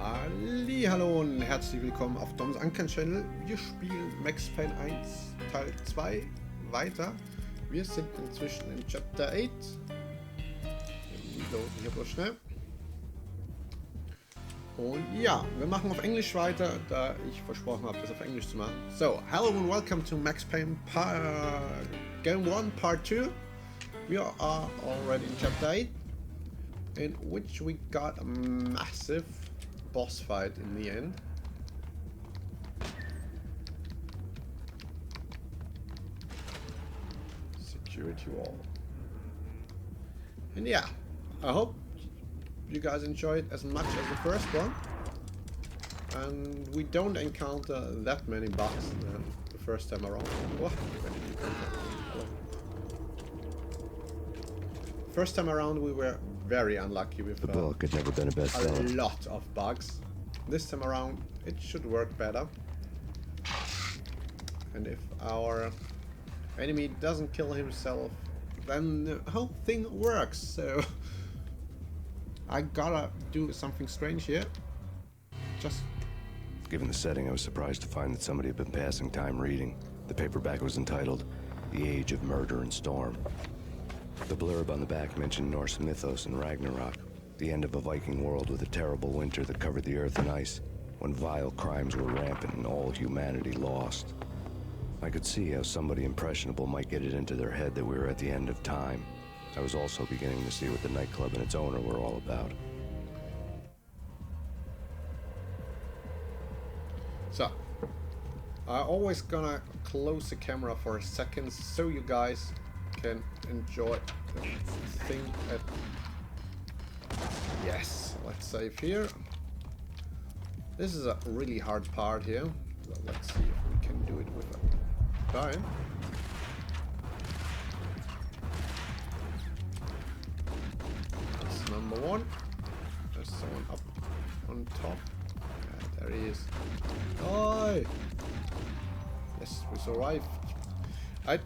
Hallo und herzlich willkommen auf Doms Uncanny Channel. Wir spielen Max Payne 1 Teil 2 weiter. Wir sind inzwischen in Chapter 8. Wir reloaden hier bloß schnell. Und ja, wir machen auf Englisch weiter, da ich versprochen habe, das auf Englisch zu machen. So, hello and welcome to Max Payne Game 1 Part 2. We are already in Chapter 8, in which we got a massive boss fight in the end. Security wall. And yeah, I hope you guys enjoyed as much as the first one. And we don't encounter that many bugs the first time around. What? First time around we were very unlucky with the book had never been a bestseller. A lot of bugs. This time around it should work better. And if our enemy doesn't kill himself, then the whole thing works. So I gotta do something strange here. Just given the setting, I was surprised to find that somebody had been passing time reading. The paperback was entitled The Age of Murder and Storm. The blurb on the back mentioned Norse mythos and Ragnarok, the end of a Viking world with a terrible winter that covered the earth in ice, when vile crimes were rampant and all humanity lost. I could see how somebody impressionable might get it into their head that we were at the end of time. I was also beginning to see what the nightclub and its owner were all about. So, I'm always gonna close the camera for a second so you guys can enjoy the thing at... Yes, let's save here. This is a really hard part here. So let's see if we can do it with a time. That's number one. There's someone up on top. There he is. Die! Yes, we survived. I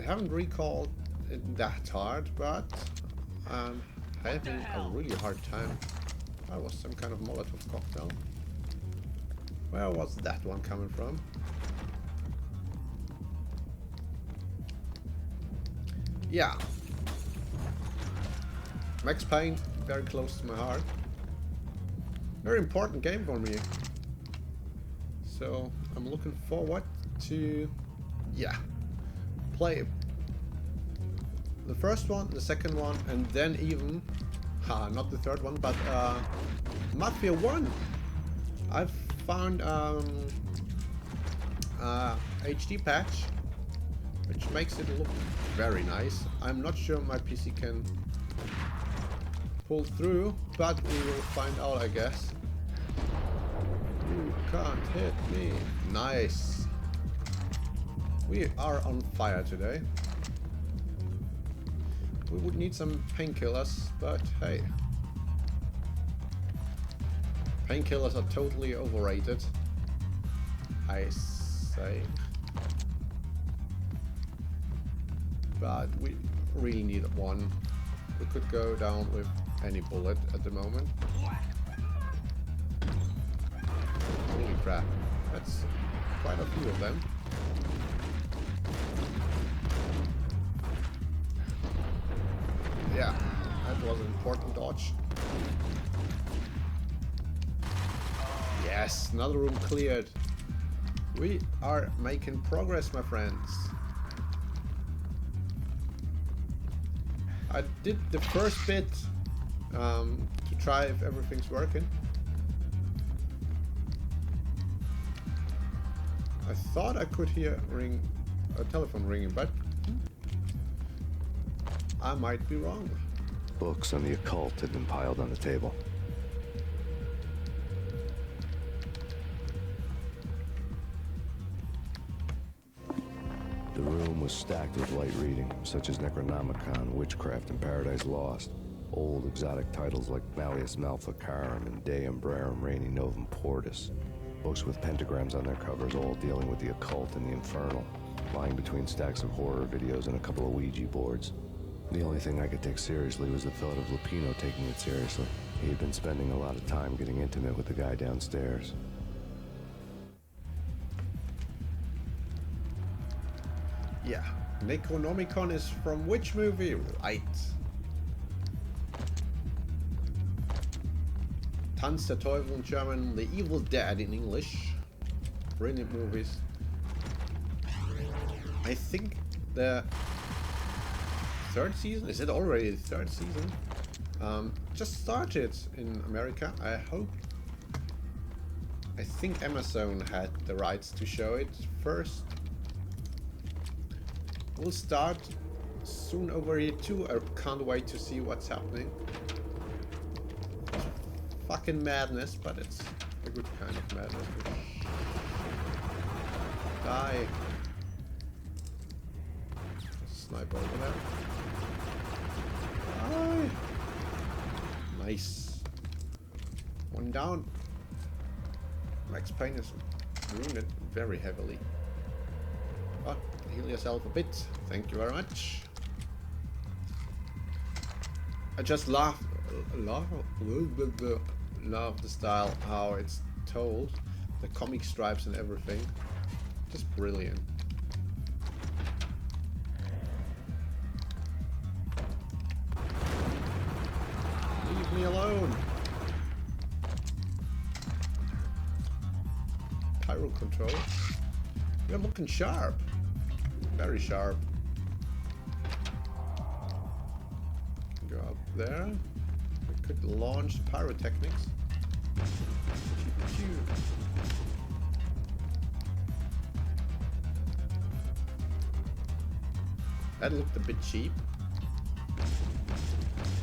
haven't recalled it that hard, but I'm having a really hard time. That was some kind of Molotov cocktail. Where was that one coming from? Yeah. Max Payne, very close to my heart. Very important game for me. So I'm looking forward to, yeah, play the first one, the second one, and then even, not the third one, but Mafia 1. I've found HD patch, which makes it look very nice. I'm not sure my PC can pull through, but we will find out, I guess. You can't hit me. Nice. We are on fire today. We would need some painkillers, but hey. Painkillers are totally overrated, I say. But we really need one. We could go down with any bullet at the moment. Holy crap. That's quite a few of them. Yeah, that was an important dodge. Yes, another room cleared. We are making progress, my friends. I did the first bit to try if everything's working. I thought I could hear a telephone ringing, but I might be wrong. Books on the occult had been piled on the table. The room was stacked with light reading, such as Necronomicon, Witchcraft, and Paradise Lost. Old exotic titles like Malleus Maleficarum and De Umbrarum Reini Novum Portus. Books with pentagrams on their covers, all dealing with the occult and the infernal, lying between stacks of horror videos and a couple of Ouija boards. The only thing I could take seriously was the thought of Lupino taking it seriously. He had been spending a lot of time getting intimate with the guy downstairs. Yeah. Necronomicon is from which movie? Right. Tanz der Teufel in German, The Evil Dead in English. Brilliant movies. I think the third season, is it already the third season? Just started in America, I hope. I think Amazon had the rights to show it first. We'll start soon over here too. I can't wait to see what's happening. Fucking madness, but it's a good kind of madness. Die. Sniper over there. Die. Nice. One down. Max Payne is wounded very heavily. But heal yourself a bit. Thank you very much. I just love the style, how it's told, the comic stripes and everything. Just brilliant. Leave me alone. Pyro control. You're looking sharp. Very sharp. Go up there. We could launch pyrotechnics. That looked a bit cheap.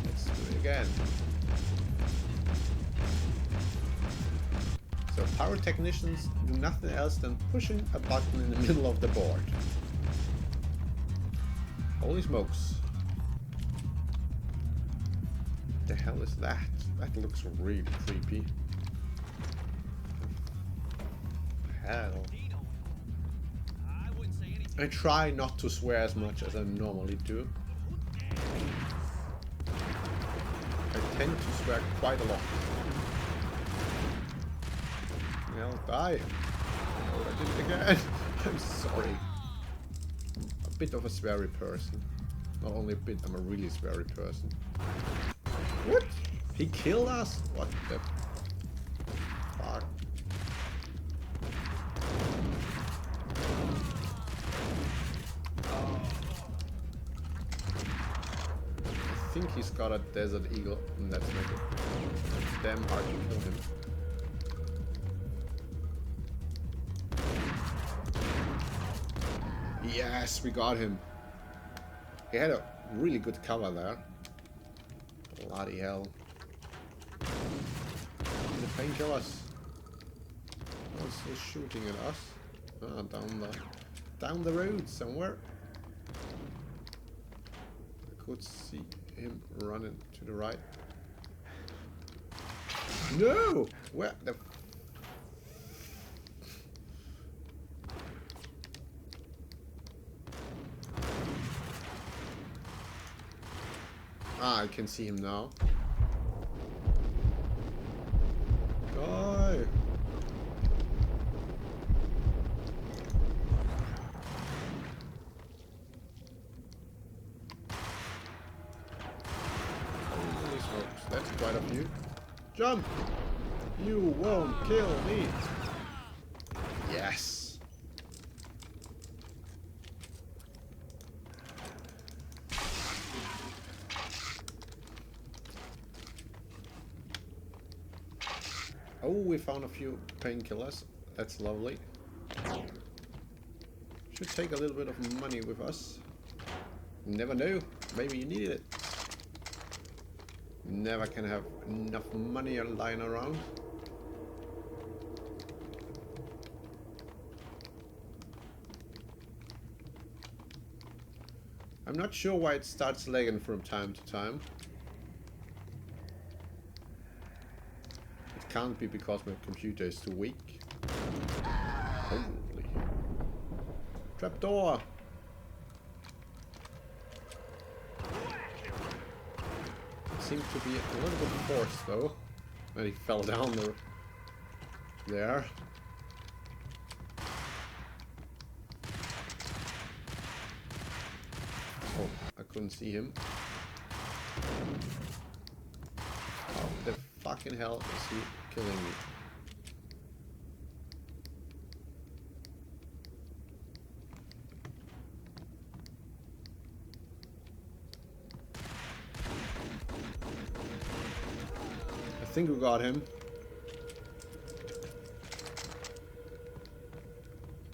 Let's do it again. So pyrotechnicians do nothing else than pushing a button in the middle of the board. Holy smokes. What the hell is that? That looks really creepy. Hell. I try not to swear as much as I normally do. I tend to swear quite a lot. Well, die. Oh, I did it again. I'm sorry. I'm a bit of a sweary person. Not only a bit, I'm a really sweary person. What? He killed us? What the fuck? I think he's got a desert eagle, and that's make it damn hard to kill him. Yes, we got him. He had a really good cover there. Bloody hell. The painkillers. Oh, it's still shooting at us. Ah, down the road somewhere. I could see him running to the right. No! Where the... Ah, I can see him now. Die! Holy smokes, that's quite a few. Jump! You won't kill me! Yes! Oh, we found a few painkillers. That's lovely. Should take a little bit of money with us. Never know. Maybe you need it. Never can have enough money lying around. I'm not sure why it starts lagging from time to time. Can't be because my computer is too weak. Holy. Trapdoor! Let's seemed to be a little bit forced though. And he fell down there. Oh, I couldn't see him. How the fucking hell is he killing me? I think we got him.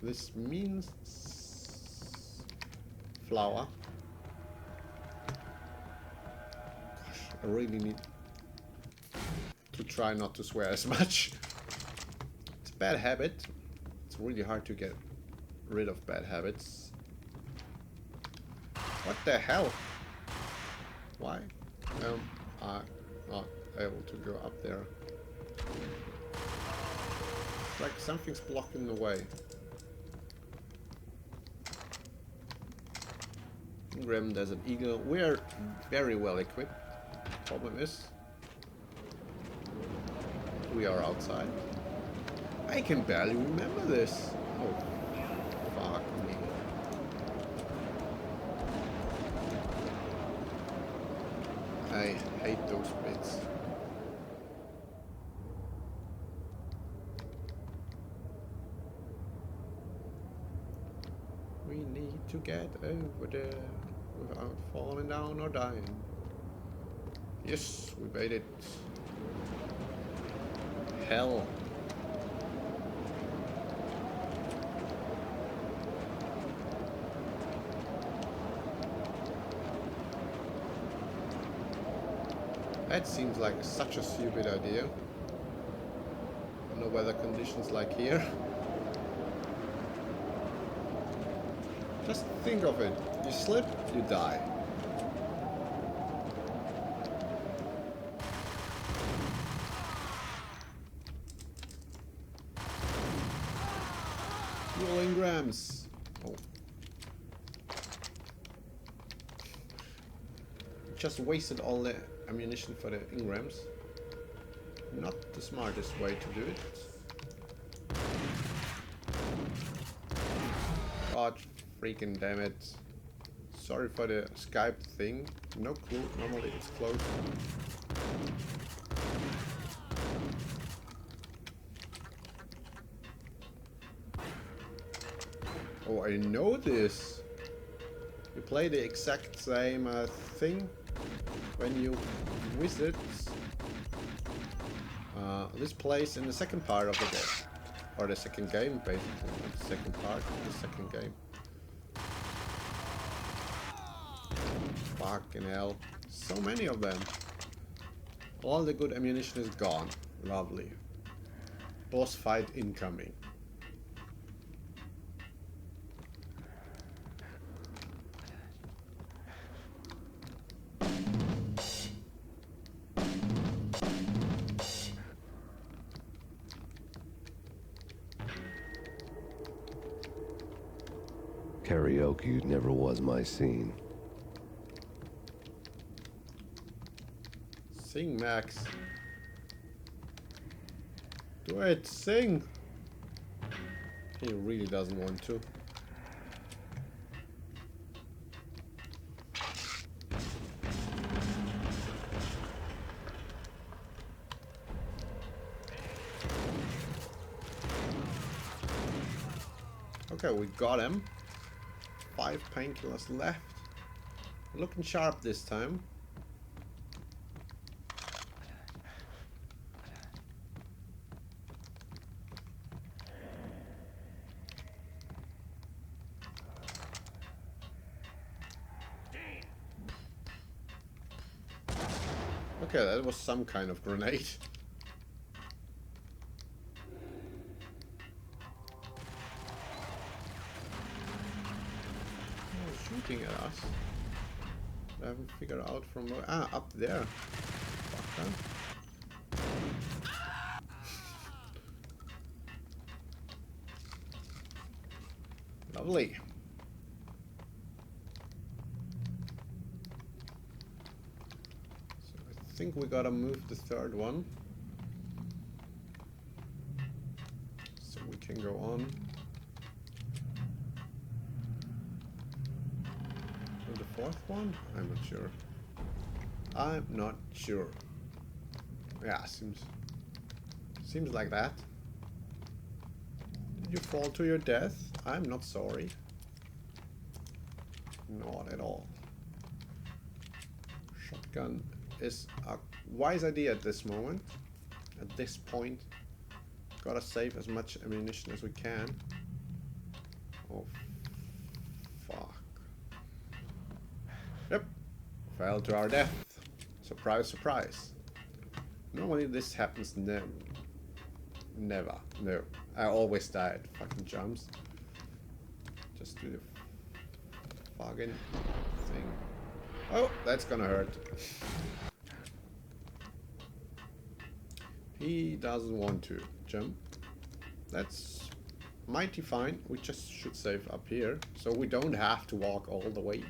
This means flower. Gosh, I really need to try not to swear as much. It's a bad habit. It's really hard to get rid of bad habits. What the hell? Why am I not able to go up there? It's like something's blocking the way. Grim Desert Eagle. We're very well equipped. Problem is, we are outside. I can barely remember this. Oh, fuck me. I hate those bits. We need to get over there without falling down or dying. Yes, we made it. Hell. That seems like such a stupid idea. No weather conditions like here. Just think of it. You slip, you die. Fuel engrams. Oh. Just wasted all the ammunition for the engrams. Not the smartest way to do it. God freaking damn it. Sorry for the Skype thing. No clue. Normally it's closed. Oh, I know this. You play the exact same thing when you visit this place in the second part of the game. Or the second game, basically. The second part of the second game. Fucking hell. So many of them. All the good ammunition is gone. Lovely. Boss fight incoming. Karaoke never was my scene. Sing, Max. Do it, sing. He really doesn't want to. Okay, we got him. 5 painkillers left. Looking sharp this time. Okay, that was some kind of grenade. Shooting at us. I haven't figured out from where. Ah, up there. Fuck that. Lovely. So I think we gotta move the third one. So we can go on. And the fourth one? I'm not sure. I'm not sure. Yeah, seems like that. Did you fall to your death? I'm not sorry. Not at all. Shotgun is a wise idea at this moment. At this point. Gotta save as much ammunition as we can. Oh, fuck. Yep. Fell to our death. Surprise, surprise. Normally this happens never. No. I always die at fucking jumps. Just do the fucking thing. Oh, that's gonna hurt. He doesn't want to jump. That's mighty fine. We just should save up here, so we don't have to walk all the way.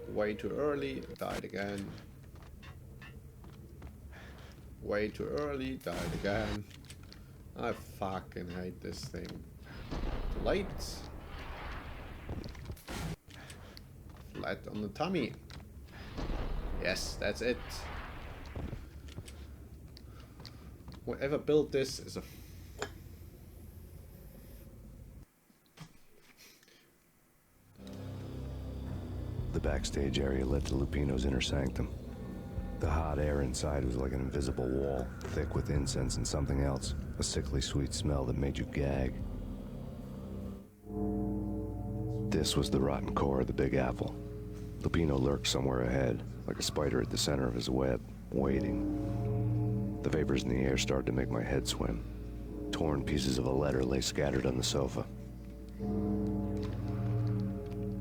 Way too early, died again. Way too early, died again. I fucking hate this thing. Too late. Flat on the tummy. Yes, that's it. Whoever built this is a... The backstage area led to Lupino's inner sanctum. The hot air inside was like an invisible wall, thick with incense and something else, a sickly sweet smell that made you gag. This was the rotten core of the Big Apple. Lupino lurked somewhere ahead, like a spider at the center of his web, waiting. The vapors in the air started to make my head swim. Torn pieces of a letter lay scattered on the sofa.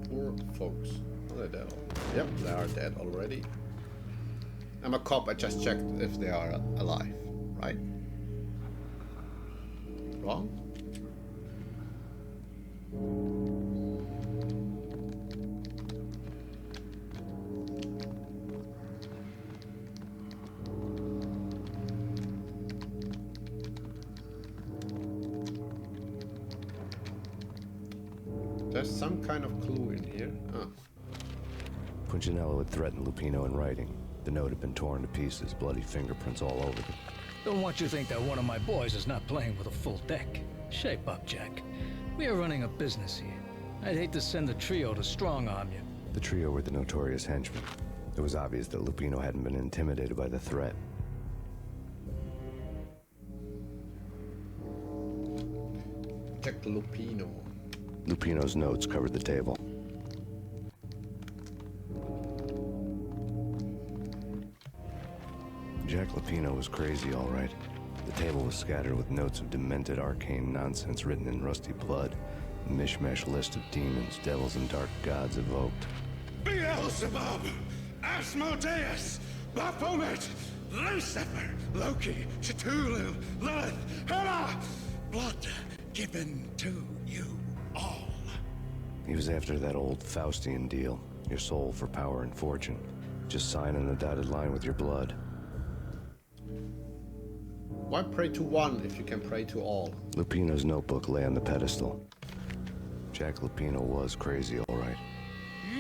Poor folks. Are they dead? Yep, they are dead already. I'm a cop, I just checked if they are alive, right? Wrong? There's some kind of clue in here. Ah. Punchinello had threatened Lupino in writing. The note had been torn to pieces, bloody fingerprints all over it. Don't want you to think that one of my boys is not playing with a full deck. Shape up, Jack. We are running a business here. I'd hate to send the trio to strong-arm you. The trio were the notorious henchmen. It was obvious that Lupino hadn't been intimidated by the threat. Check Lupino. Lupino's notes covered the table. Jack Lupino was crazy, all right. The table was scattered with notes of demented arcane nonsense written in rusty blood. A mishmash list of demons, devils, and dark gods evoked. Beelzebub, Asmodeus, Baphomet, Lucifer, Loki, Cthulhu, Lilith, Hela, blood given to you all. He was after that old Faustian deal. Your soul for power and fortune. Just sign on the dotted line with your blood. Why pray to one if you can pray to all? Lupino's notebook lay on the pedestal. Jack Lupino was crazy, all right.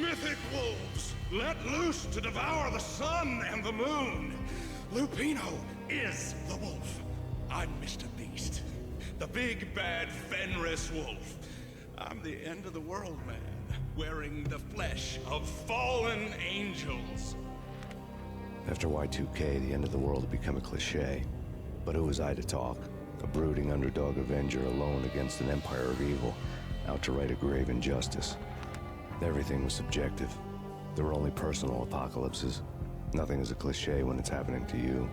Mythic wolves, let loose to devour the sun and the moon. Lupino is the wolf. I'm Mr. Beast, the big bad Fenris wolf. I'm the end of the world man, wearing the flesh of fallen angels. After Y2K, the end of the world had become a cliche. But who was I to talk? A brooding underdog avenger alone against an empire of evil, out to right a grave injustice. Everything was subjective. There were only personal apocalypses. Nothing is a cliche when it's happening to you.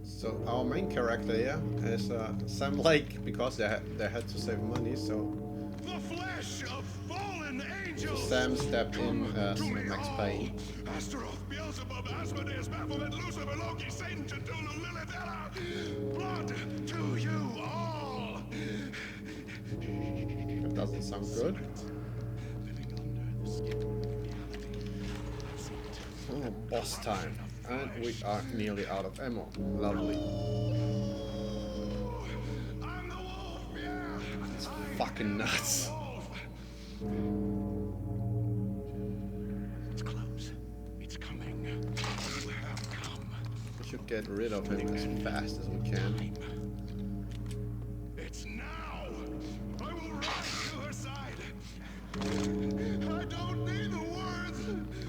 So our main character here is Sam Lake, because they had to save money, so... The flesh of fallen angels! Sam stepped in as Max Payne. Astaroth, Beelzebub, Asmodeus, Baphomet, Lucifer, Loki, Satan, Cthulhu, Lilith, Hela! Blood to you all! That doesn't sound good. Oh, boss time. And we are nearly out of ammo. Lovely. I'm the wolf, yeah. It's fucking nuts. It's close. It's coming. You have come. We should get rid of him as fast as we can. It's now. I will rise to her side. I don't need the words.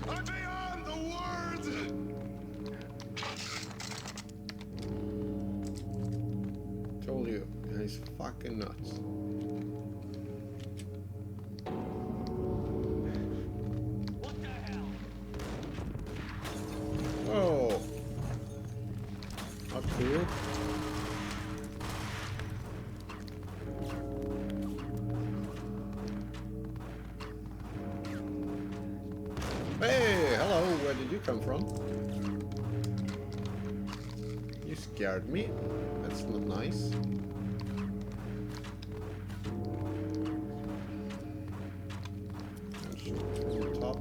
I'm beyond the words. Told you, he's fucking nuts. What the hell? Oh, not cool. Hey, hello, where did you come from? You scared me. That's not nice. And shoot from the top.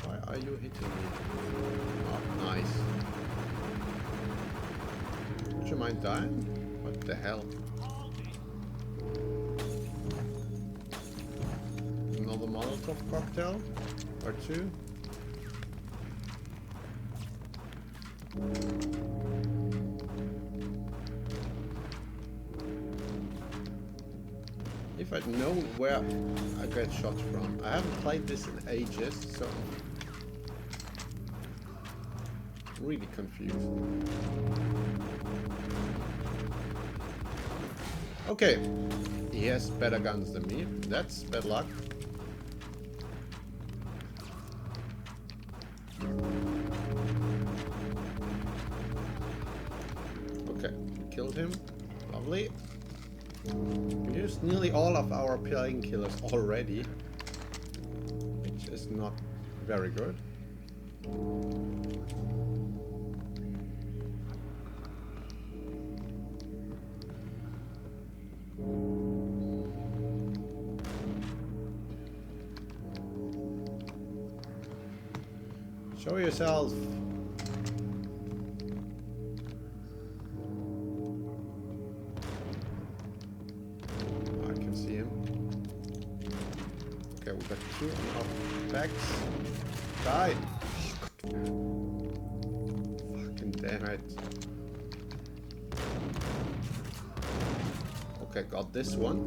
Why are you hitting me? Oh, nice. Would you mind dying? What the hell? Another Molotov cocktail? Or two? If I'd known where I get shots from. I haven't played this in ages, so I'm really confused. Okay, he has better guns than me. That's bad luck. Okay, killed him. Lovely. We used nearly all of our Payne killers already, which is not very good. Show yourself. I can see him. Okay, we got two on our backs. Die! Fucking damn it. Okay, got this one.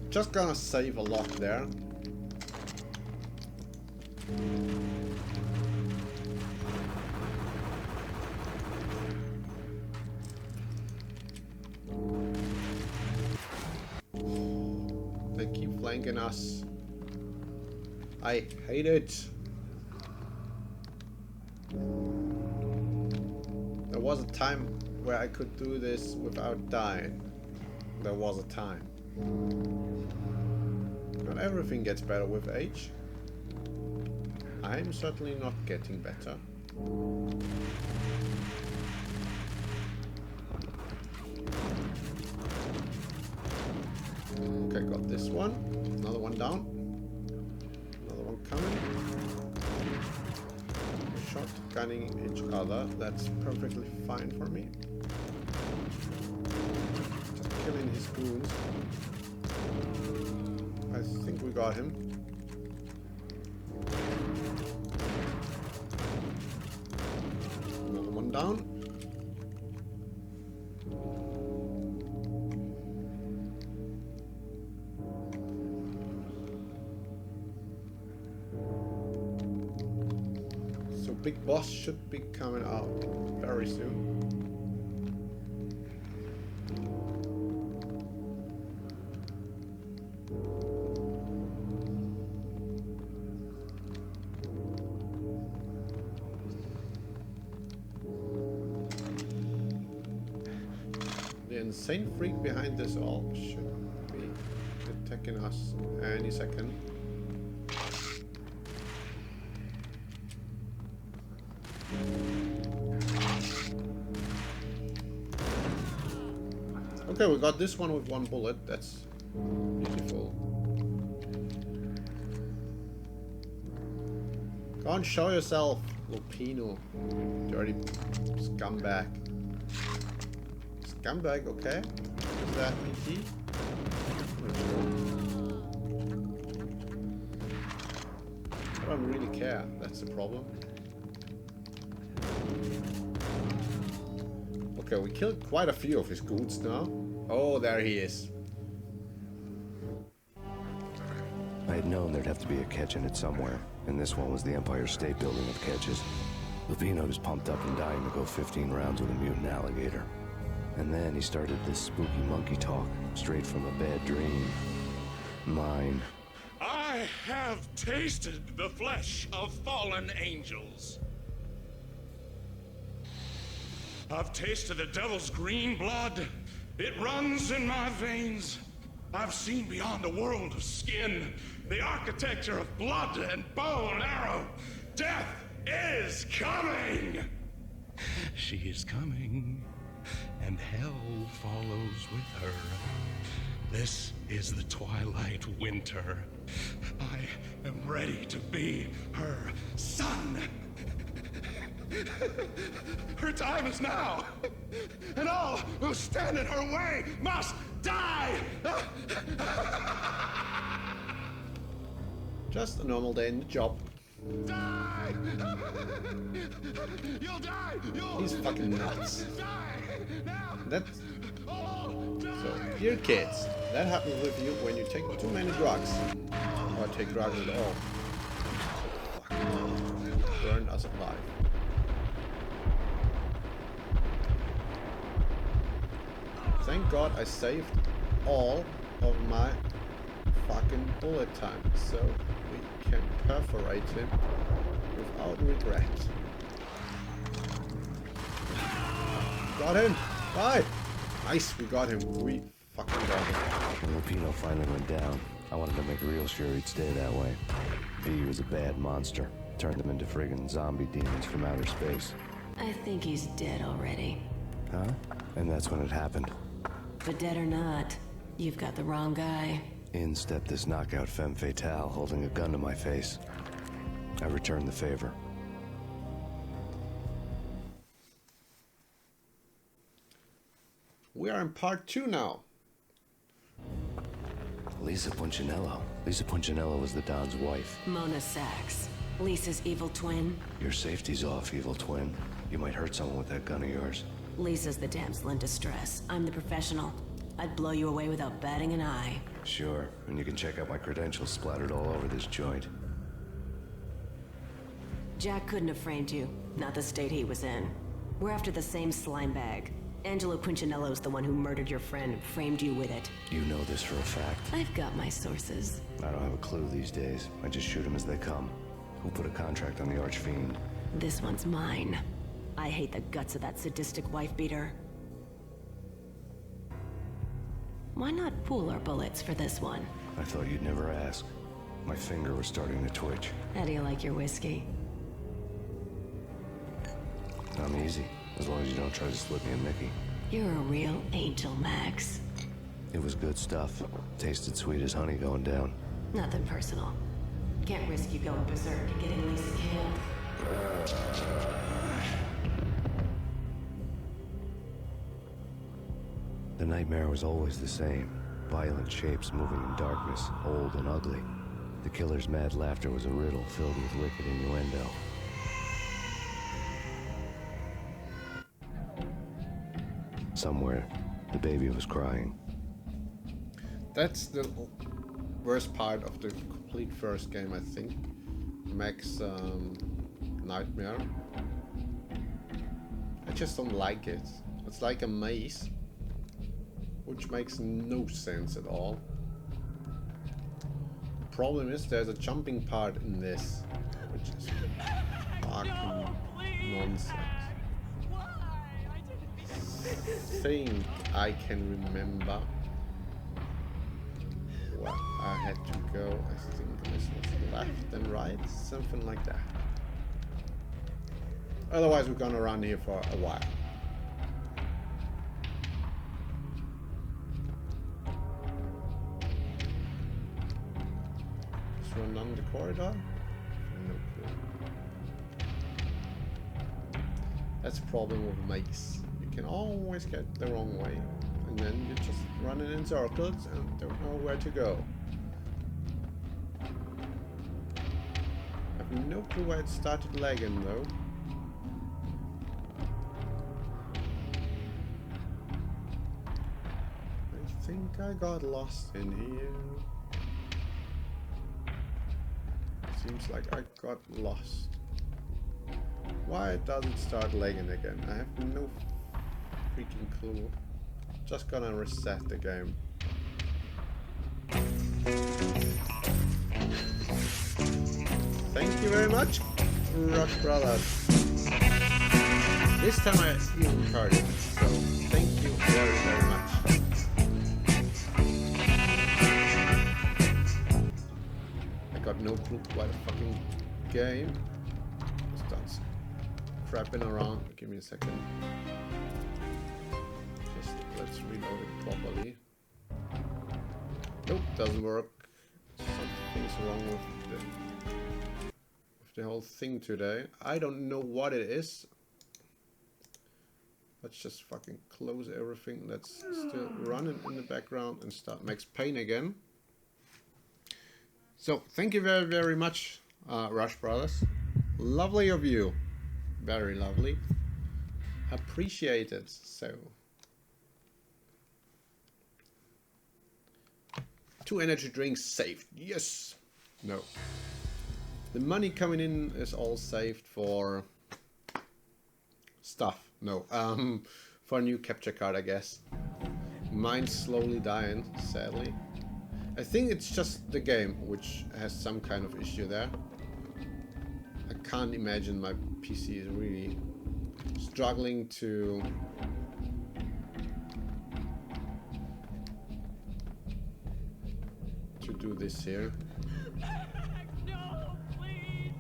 Just gonna save a lot there. They keep flanking us. I hate it. There was a time where I could do this without dying. There was a time. Not everything gets better with age. I'm certainly not getting better. Okay, got this one. Another one down. Another one coming. Shotgunning each other. That's perfectly fine for me. Just killing his goons. I think we got him. Another one down. So big boss should be coming out very soon. The insane freak behind this all should be attacking us any second. Okay, we got this one with one bullet. That's beautiful. Go and show yourself, Lupino. Dirty scumbag. Scumbag, okay? Does that mean he? I don't really care. That's the problem. Okay, we killed quite a few of his goons now. Oh, there he is. I had known there'd have to be a catch in it somewhere, and this one was the Empire State Building of catches. Lupino was pumped up and dying to go 15 rounds with a mutant alligator. And then he started this spooky monkey talk, straight from a bad dream. Mine. I have tasted the flesh of fallen angels. I've tasted the devil's green blood. It runs in my veins. I've seen beyond a world of skin, the architecture of blood and bow and arrow. Death is coming! She is coming, and hell follows with her. This is the twilight winter. I am ready to be her son. Her time is now, and all who stand in her way must die! Just a normal day in the job. Die! You'll die! He's fucking nuts. Die! Now! That's All die! so. Dear kids, that happens with you when you take too many drugs, or take drugs at all. Fuck. Burn us alive. Thank God I saved all of my fucking bullet time, so we can perforate him without regret. Got him! Bye! Nice, we got him. We fucking got him. When Lupino finally went down, I wanted to make real sure he'd stay that way. V was a bad monster. Turned them into friggin' zombie demons from outer space. I think he's dead already. Huh? And that's when it happened. But dead or not, you've got the wrong guy. In stepped this knockout femme fatale, holding a gun to my face. I returned the favor. We are in part 2 now. Lisa Punchinello. Lisa Punchinello was the Don's wife. Mona Sachs, Lisa's evil twin. Your safety's off, evil twin. You might hurt someone with that gun of yours. Lisa's the damsel in distress. I'm the professional. I'd blow you away without batting an eye. Sure, and you can check out my credentials splattered all over this joint. Jack couldn't have framed you. Not the state he was in. We're after the same slime bag. Angelo Punchinello's the one who murdered your friend and framed you with it. You know this for a fact. I've got my sources. I don't have a clue these days. I just shoot them as they come. Who put a contract on the Archfiend? This one's mine. I hate the guts of that sadistic wife-beater. Why not pool our bullets for this one? I thought you'd never ask. My finger was starting to twitch. How do you like your whiskey? I'm easy, as long as you don't try to slip me a Mickey. You're a real angel, Max. It was good stuff. Tasted sweet as honey going down. Nothing personal. Can't risk you going berserk and getting Lisa killed. The nightmare was always the same. Violent shapes moving in darkness, old and ugly. The killer's mad laughter was a riddle filled with wicked innuendo. Somewhere, the baby was crying. That's the worst part of the complete first game, I think. Max Nightmare. I just don't like it. It's like a maze, which makes no sense at all. The problem is there's a jumping part in this, which is fucking nonsense. I think I can remember where I had to go. I think this was left and right, something like that. Otherwise we're gonna run here for a while. run down the corridor? No clue. That's a problem with maze. You can always get the wrong way, and then you're just running in circles and don't know where to go. I have no clue why it started lagging though. I think I got lost in here. Seems like I got lost. Why does it start lagging again? I have no freaking clue. Just gonna reset the game. Thank you very much, Rush Brothers. This time I even heard it, so thank you very, very much. I got no clue why the fucking game starts crapping around. Give me a second. Just let's reload it properly. Nope, doesn't work. Something's wrong with the whole thing today. I don't know what it is. Let's just fucking close everything that's still running in the background and start Max Payne again. So, thank you very, very much, Rush Brothers. Lovely of you. Very lovely. Appreciate it. So, 2 energy drinks saved. Yes. No. The money coming in is all saved for stuff. No. For a new capture card, I guess. Mine's slowly dying, sadly. I think it's just the game which has some kind of issue there. I can't imagine my PC is really struggling to do this here. No, please,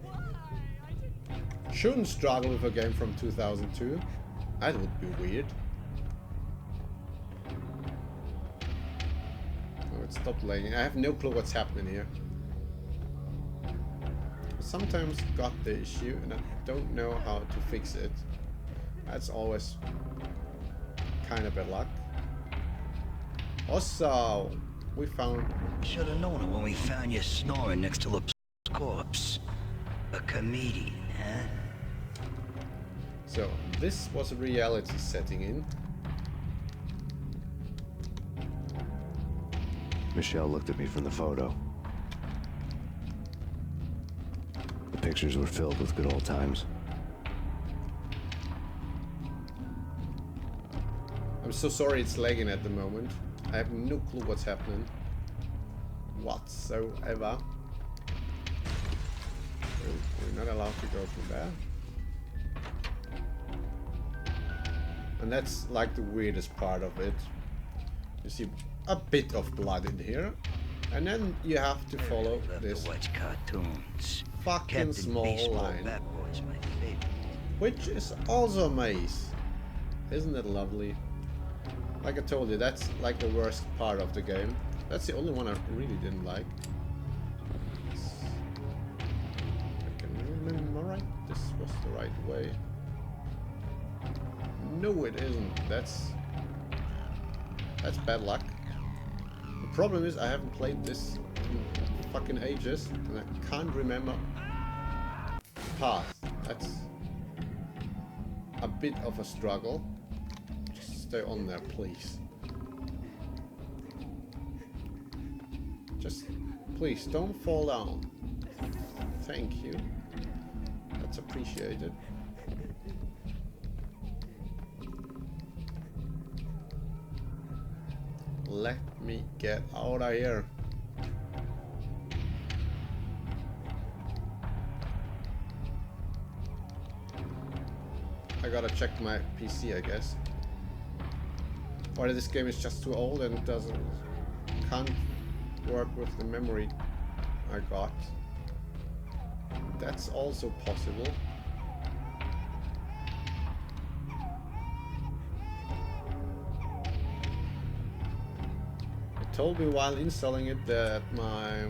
why? Shouldn't struggle with a game from 2002. That would be weird. Oh, it stopped lagging. I have no clue what's happening here. I sometimes got the issue and I don't know how to fix it. That's always kind of bad luck. Also, we found... Should have known it when we found you snoring next to Lup's corpse. A comedian, huh? So, this was a reality setting in. Michelle looked at me from the photo. The pictures were filled with good old times. I'm so sorry it's lagging at the moment. I have no clue what's happening. Whatsoever. We're not allowed to go through there. And that's like the weirdest part of it. You see a bit of blood in here. And then you have to follow this Watch cartoons. fucking Captain small Baseball line. Bat Boy's my favorite. Which is also a maze. Isn't it lovely? Like I told you, that's like the worst part of the game. That's the only one I really didn't like. If I can remember right, this was the right way. No, it isn't. That's bad luck. The problem is I haven't played this in fucking ages and I can't remember the path. That's a bit of a struggle. Just stay on there, please. Just please don't fall down. Thank you. That's appreciated. Let me get out of here. I gotta check my PC, I guess. Or this game is just too old and can't work with the memory I got. That's also possible. It told me while installing it that my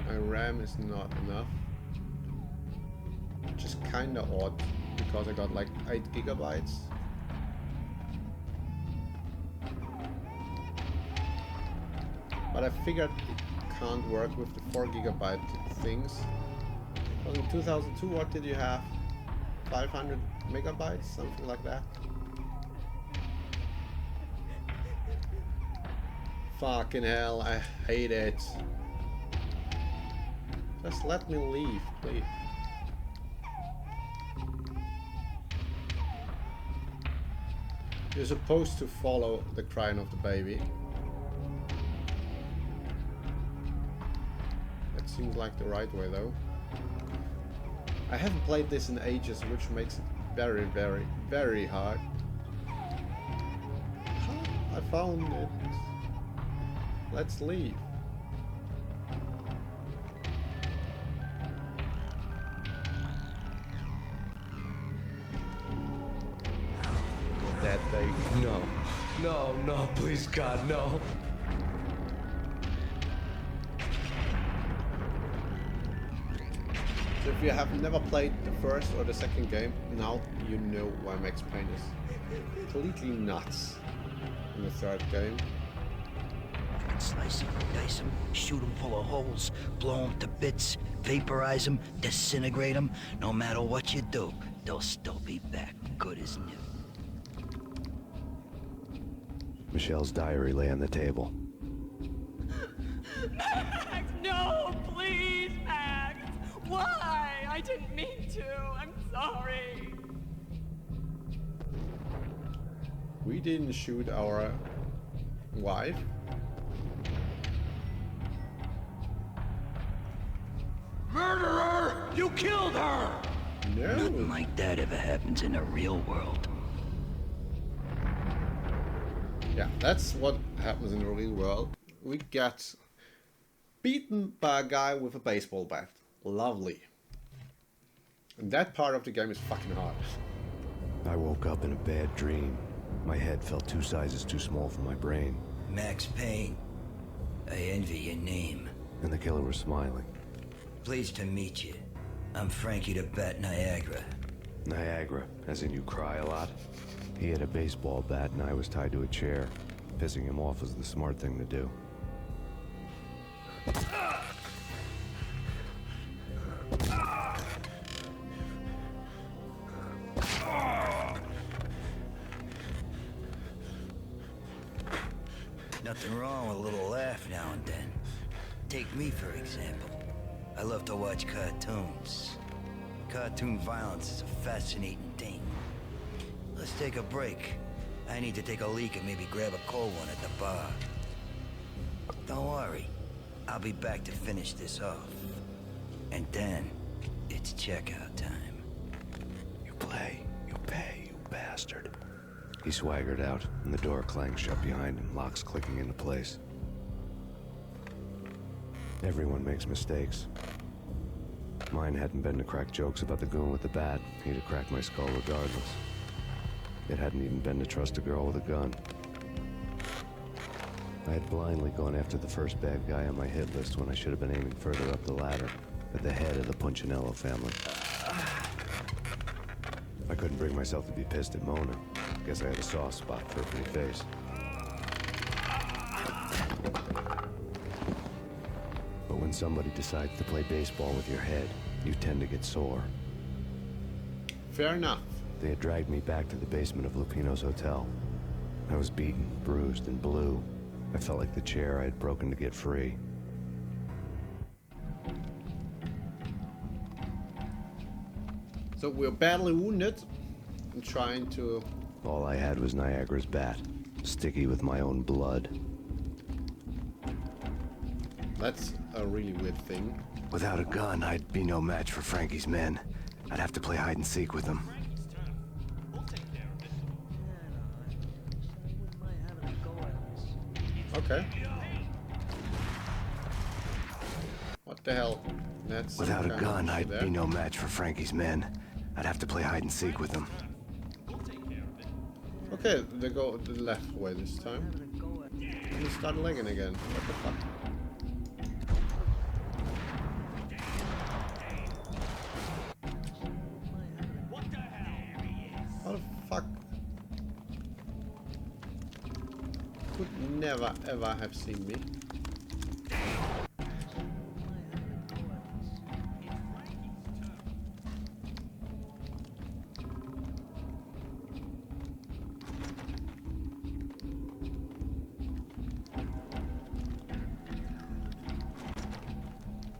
My RAM is not enough. Which is kinda odd because I got like 8 gigabytes. But I figured it can't work with the 4 gigabyte things. Well, in 2002, what did you have? 500 megabytes? Something like that? Fucking hell, I hate it. Just let me leave, please. You're supposed to follow the crying of the baby. That seems like the right way though. I haven't played this in ages, which makes it very, very, very hard. I found it. Let's leave. That baby. No. No, no, please, God, no. So if you have never played the first or the second game, now you know why Max Payne is completely nuts in the third game. Slice him, dice him, shoot him full of holes, blow him to bits, vaporize him, disintegrate him. No matter what you do, they'll still be back, good as new. Michelle's diary lay on the table. Max, no, please, Max. Why? I didn't mean to. I'm sorry. We didn't shoot our wife. Murderer! You killed her! No. Nothing like that ever happens in the real world. Yeah, that's what happens in the real world. We get beaten by a guy with a baseball bat. Lovely. And that part of the game is fucking hard. I woke up in a bad dream. My head felt 2 sizes too small for my brain. Max Payne. I envy your name. And the killer was smiling. Pleased to meet you. I'm Frankie the Bat Niagara. Niagara, as in you cry a lot. He had a baseball bat and I was tied to a chair. Pissing him off was the smart thing to do. Nothing wrong with a little laugh now and then. Take me, for example. I love to watch cartoons. Cartoon violence is a fascinating thing. Let's take a break. I need to take a leak and maybe grab a cold one at the bar. Don't worry. I'll be back to finish this off. And then, it's checkout time. You play, you pay, you bastard. He swaggered out, and the door clanged shut behind him, locks clicking into place. Everyone makes mistakes. Mine hadn't been to crack jokes about the goon with the bat. He'd have cracked my skull regardless. It hadn't even been to trust a girl with a gun. I had blindly gone after the first bad guy on my hit list when I should have been aiming further up the ladder, at the head of the Punchinello family. I couldn't bring myself to be pissed at Mona. Guess I had a soft spot for her pretty face. But when somebody decides to play baseball with your head, you tend to get sore. Fair enough. They had dragged me back to the basement of Lupino's hotel. I was beaten, bruised, and blue. I felt like the chair I had broken to get free. So we're badly wounded and trying to... All I had was Niagara's bat, sticky with my own blood. That's a really weird thing. Without a gun, I'd be no match for Frankie's men. I'd have to play hide and seek with them. Okay. What the hell? That's Without a kind of gun, I'd there. be no match for Frankie's men. I'd have to play hide and seek with them. Okay, they go the left way this time. And they start lagging again. What the fuck? could never ever have seen me.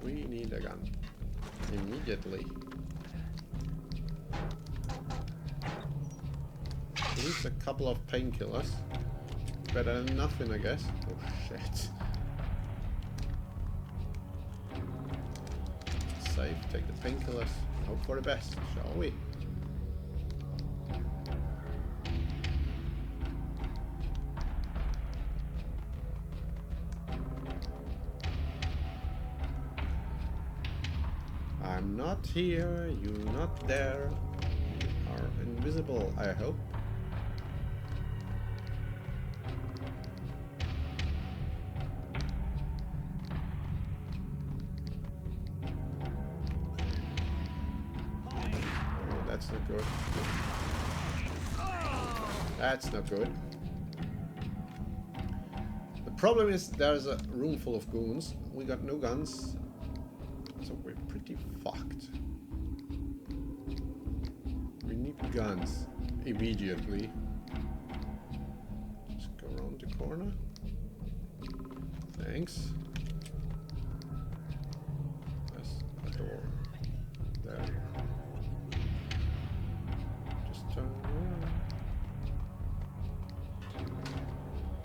We need a gun. Immediately. At least a couple of painkillers. Better than nothing, I guess. Oh shit. Save, take the painkillers. Hope for the best, shall we? I'm not here, you're not there. You are invisible, I hope. That's not good. That's not good. The problem is there's a room full of goons. We got no guns. So we're pretty fucked. We need guns. Immediately. Just go around the corner. Thanks. There's a door. There. Turn around.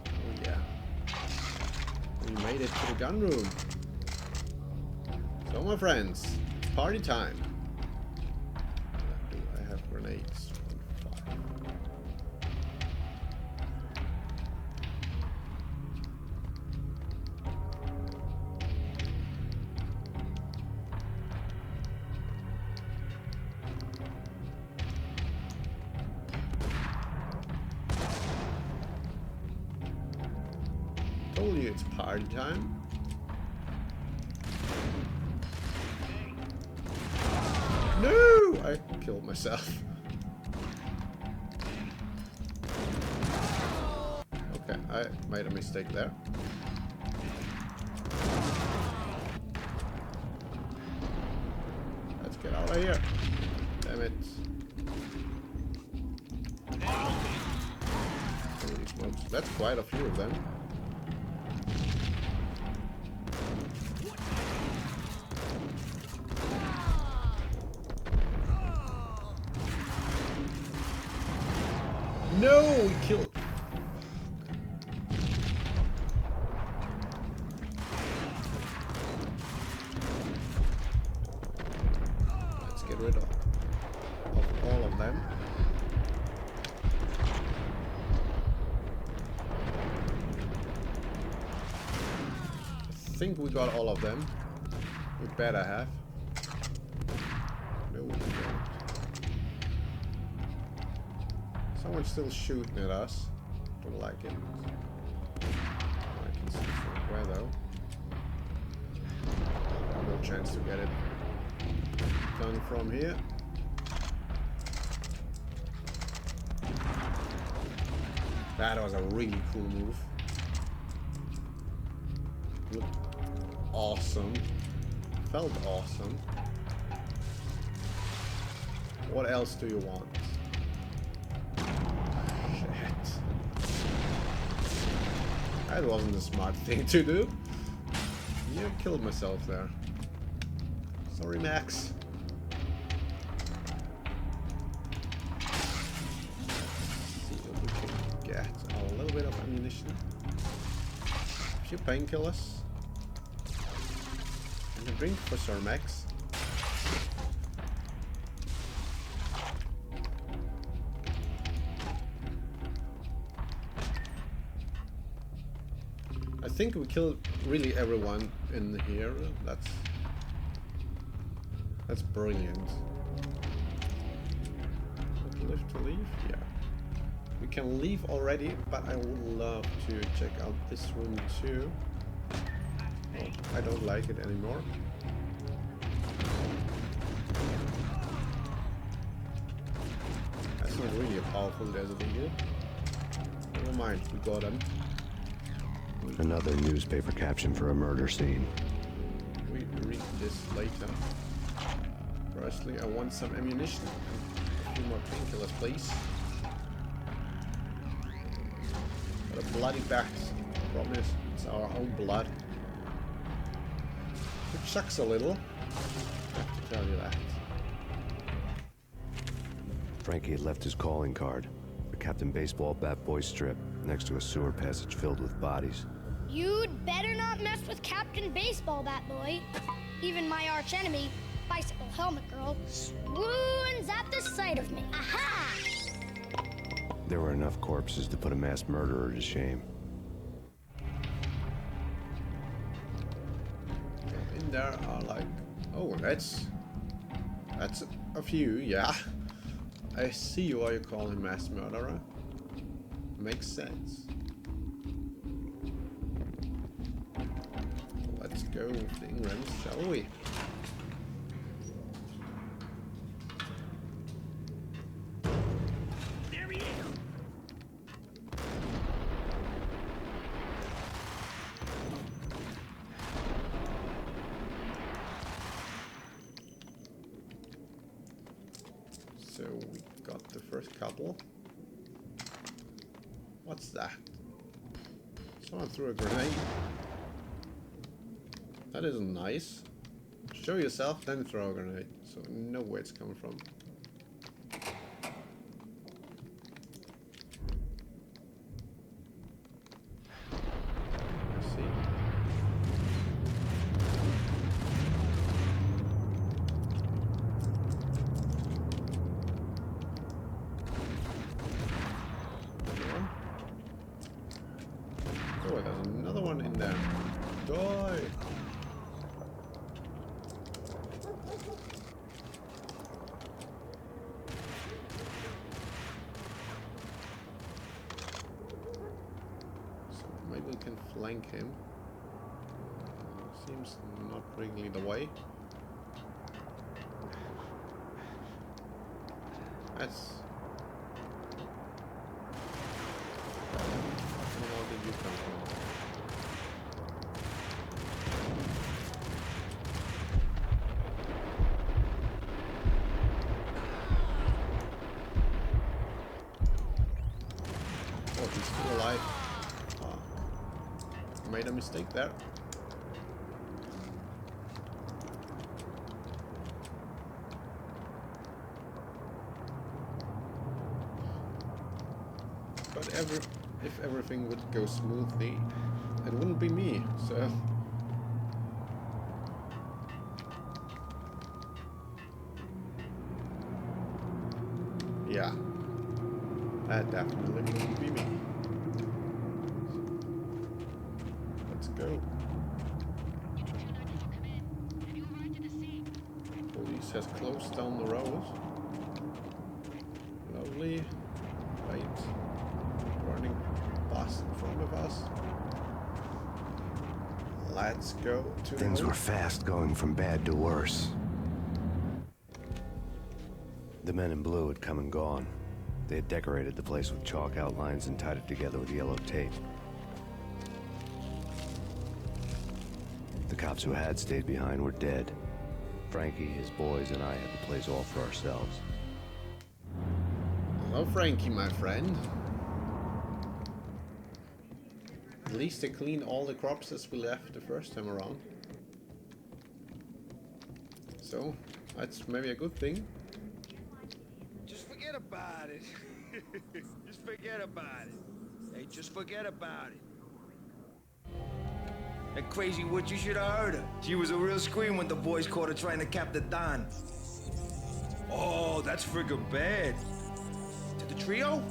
Oh yeah. We made it to the gun room. So my friends, party time. Do I have grenades? 5. Told you it's party time. No! I killed myself. Okay, I made a mistake there. Let's get out of here. Damn it. Holy smokes. That's quite a few of them. No, we killed. Let's get rid of all of them. I think we got all of them. We better have. No, we don't. Someone's still shooting at us. Don't like it. I can see from where though. No chance to get it done from here. That was a really cool move. Looked awesome. Felt awesome. What else do you want? That wasn't a smart thing to do. Yeah, I killed myself there. Sorry, Max. Let's see if we can get a little bit of ammunition. A few painkillers. And a drink for Sir Max. I think we killed really everyone in here. That's brilliant. Live to leave? Yeah. We can leave already, but I would love to check out this room too. Oh, I don't like it anymore. That's not really a powerful desert eagle. Never mind, we got him. Another newspaper caption for a murder scene. We read this later. Firstly, I want some ammunition and a few more painkillers, please. Got a bloody back. Problem is, it's our own blood. Which sucks a little. I have to tell you that. Frankie had left his calling card, a Captain Baseball bat boy strip, next to a sewer passage filled with bodies. You'd better not mess with Captain Baseball Bat Boy. Even my arch enemy, Bicycle Helmet Girl, swoons at the sight of me. Aha! There were enough corpses to put a mass murderer to shame. In there are like, oh, that's a few, yeah. I see why you call him mass murderer. Makes sense. Let's go with the Ingrams, shall we? There he is! So we got the first couple. What's that? Someone threw a grenade. That isn't nice. Show yourself, then throw a grenade. So I know where it's coming from. Let's see. Oh, there's another one in there. Die! So maybe we can flank him. Seems not really the way. That's... Where did you come from? Oh, he's still alive. Ah. Made a mistake there. But if everything would go smoothly, it wouldn't be me, so... Yeah. That definitely wouldn't be me. Let's go. Police has closed down the road. Lovely. Right. Burning bus in front of us. Let's go to Things the were fast going from bad to worse. The men in blue had come and gone. They had decorated the place with chalk outlines and tied it together with yellow tape. The cops who had stayed behind were dead. Frankie, his boys, and I had the place all for ourselves. Hello, Frankie, my friend. At least they cleaned all the corpses we left the first time around. So, that's maybe a good thing. Just forget about it. Just forget about it. Hey, just forget about it. That crazy witch, you should have heard her. She was a real scream when the boys caught her trying to cap the Don. Oh, that's friggin' bad. To the trio?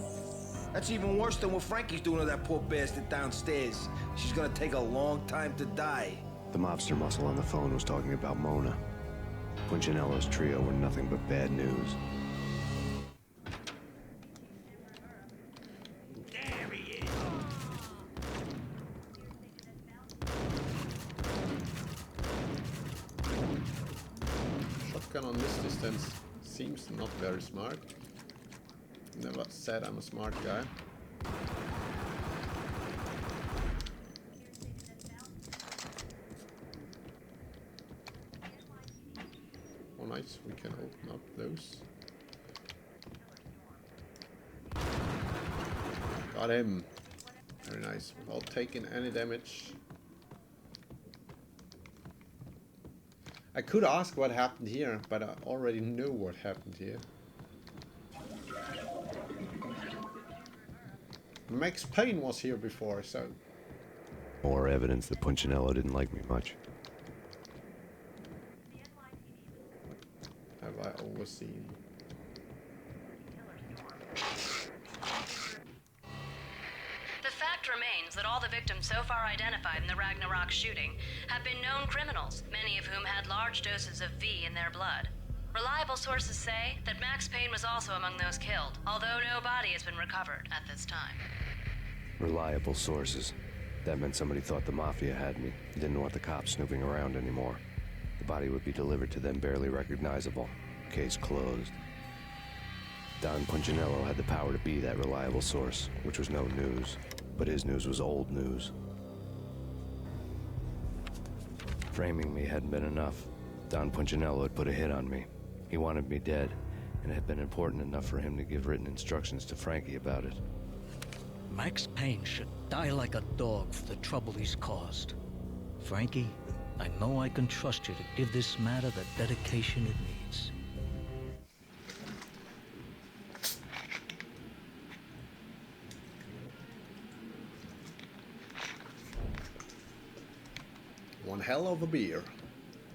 That's even worse than what Frankie's doing to that poor bastard downstairs. She's gonna take a long time to die. The mobster muscle on the phone was talking about Mona. Punchinello's trio were nothing but bad news. There he is! Shotgun on this distance seems not very smart. Never said I'm a smart guy. Nice, we can open up those. Got him. Very nice, without taking any damage. I could ask what happened here, but I already know what happened here. Max Payne was here before, so... More evidence that Punchinello didn't like me much. Have I overseen? The fact remains that all the victims so far identified in the Ragnarok shooting have been known criminals, many of whom had large doses of V in their blood. Reliable sources say that Max Payne was also among those killed, although no body has been recovered at this time. Reliable sources. That meant somebody thought the Mafia had me. Didn't want the cops snooping around anymore. The body would be delivered to them barely recognizable. Case closed. Don Punchinello had the power to be that reliable source, which was no news. But his news was old news. Framing me hadn't been enough. Don Punchinello had put a hit on me. He wanted me dead, and it had been important enough for him to give written instructions to Frankie about it. Max Payne should die like a dog for the trouble he's caused. Frankie, I know I can trust you to give this matter the dedication it needs. One hell of a beer.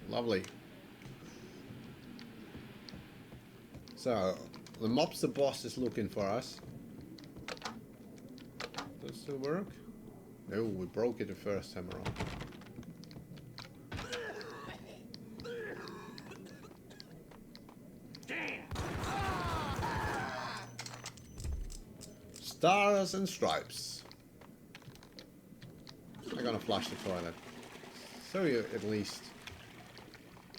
Lovely. So, the mobster boss is looking for us. Does it work? No, we broke it the first time around. Stars and stripes. I'm gonna flush the toilet. So you at least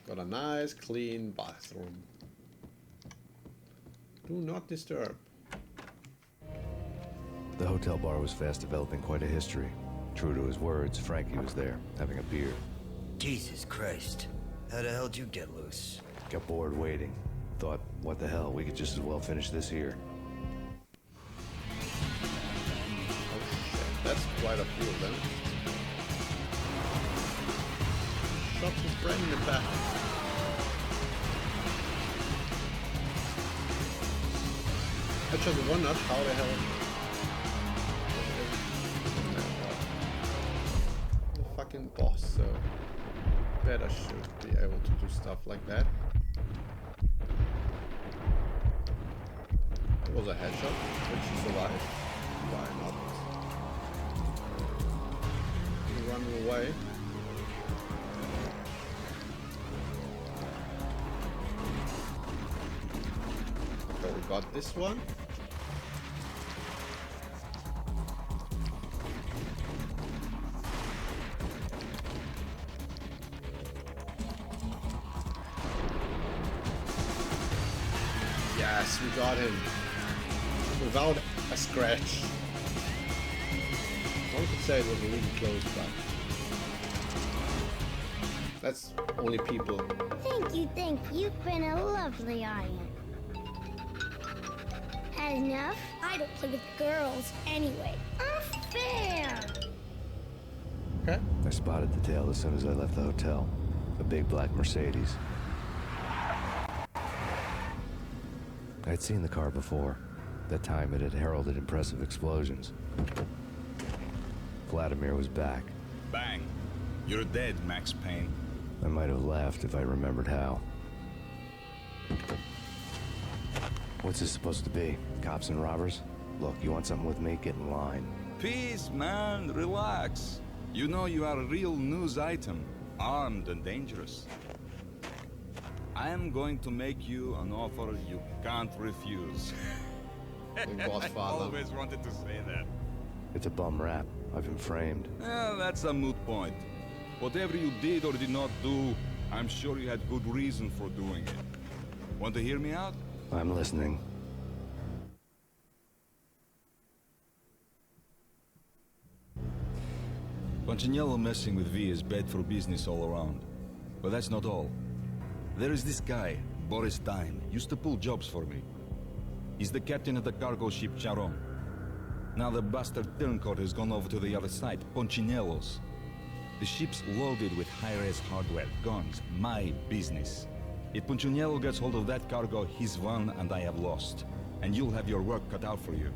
got a nice clean bathroom. Do not disturb. The hotel bar was fast developing quite a history. True to his words, Frankie was there, having a beer. Jesus Christ. How the hell did you get loose? Got bored waiting. Thought, what the hell, we could just as well finish this here. Oh shit, that's quite a few of them. Shot his friend in the back. I just wondered how the hell... The fucking boss, so... Bet I should be able to do stuff like that. It was a headshot, which he survived. Why not? He ran away. So we got this one. Yes, we got him. Without a scratch. One could say it was really close, but... That's only people. Thank you. You've been a lovely audience. Had enough? I don't play with girls anyway. Unfair! Okay. I spotted the tail as soon as I left the hotel. A big black Mercedes. I'd seen the car before. That time it had heralded impressive explosions. Vladimir was back. Bang. You're dead, Max Payne. I might have laughed if I remembered how. What's this supposed to be? Cops and robbers? Look, you want something with me? Get in line. Peace, man. Relax. You know you are a real news item. Armed and dangerous. I am going to make you an offer you can't refuse. I always wanted to say that. It's a bum rap. I've been framed. Well, that's a moot point. Whatever you did or did not do, I'm sure you had good reason for doing it. Want to hear me out? I'm listening. Punchinello messing with V is bad for business all around. But that's not all. There is this guy, Boris Time, used to pull jobs for me. He's the captain of the cargo ship Charon. Now the bastard turncoat has gone over to the other side, Punchinello's. The ship's loaded with high-res hardware, guns, my business. If Punchinello gets hold of that cargo, he's won and I have lost. And you'll have your work cut out for you.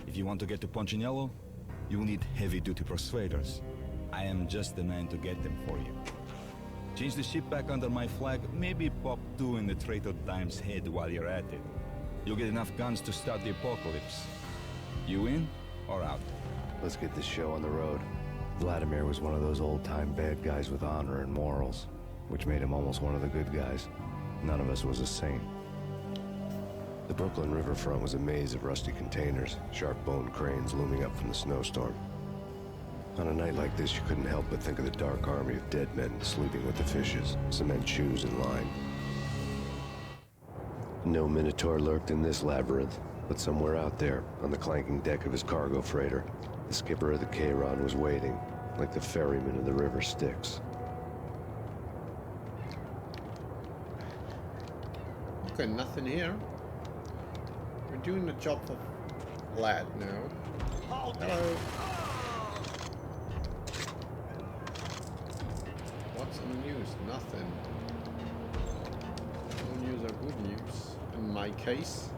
If you want to get to Punchinello, you'll need heavy-duty persuaders. I am just the man to get them for you. Change the ship back under my flag, maybe pop 2 in the traitor Dime's head while you're at it. You'll get enough guns to start the apocalypse. You in or out? Let's get this show on the road. Vladimir was one of those old-time bad guys with honor and morals, which made him almost one of the good guys. None of us was a saint. The Brooklyn riverfront was a maze of rusty containers, sharp-boned cranes looming up from the snowstorm. On a night like this, you couldn't help but think of the dark army of dead men sleeping with the fishes, cement shoes and line. No Minotaur lurked in this labyrinth, but somewhere out there, on the clanking deck of his cargo freighter, the skipper of the Chiron was waiting, like the ferryman of the river Styx. Okay, nothing here. We're doing the job of lad now. Hello. What's in the news? Nothing. No news or good news in my case.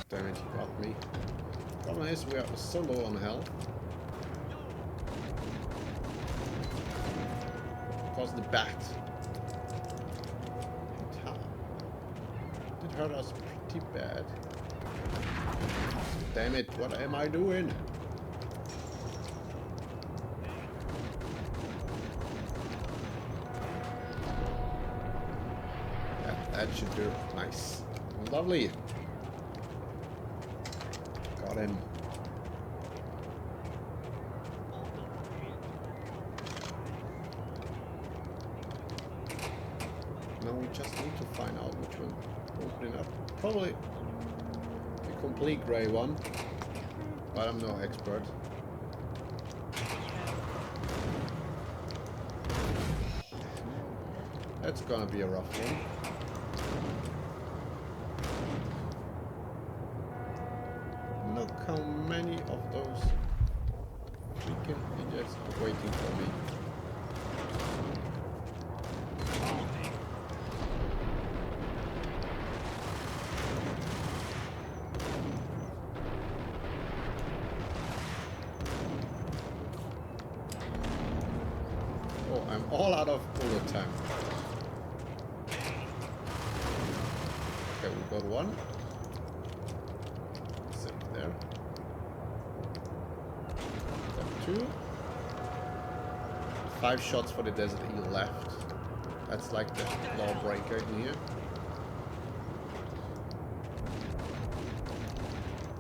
Damn it, he got me. Problem is, we are so low on health. Because the bat did hurt us pretty bad. Damn it, what am I doing? That should do. Nice. Lovely. Got him. Now we just need to find out which one opening up. Probably the complete grey one, but I'm no expert. That's gonna be a rough one. Look how many of those freaking idiots are waiting for me. Oh, I'm all out of bullet time. Okay, we got one. Sit there. Got 2. 5 shots for the Desert Eagle left. That's like the lawbreaker in here.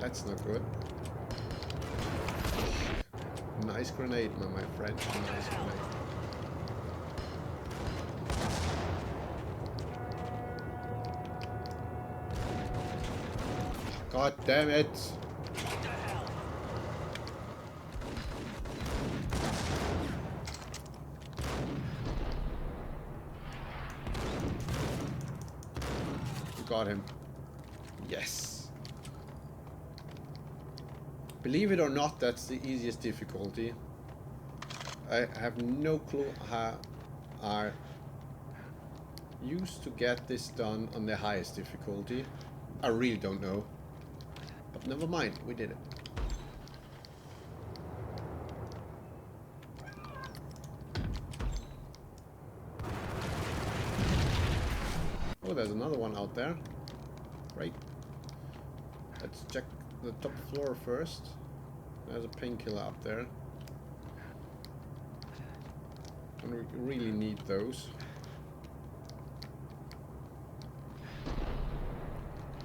That's not good. Nice grenade, my friend. Nice grenade. God damn it! Got him. Yes. Believe it or not, that's the easiest difficulty. I have no clue how I used to get this done on the highest difficulty. I really don't know. But never mind, we did it. Oh, there's another one out there. Great. Let's check the top floor first. There's a painkiller up there. And we really need those.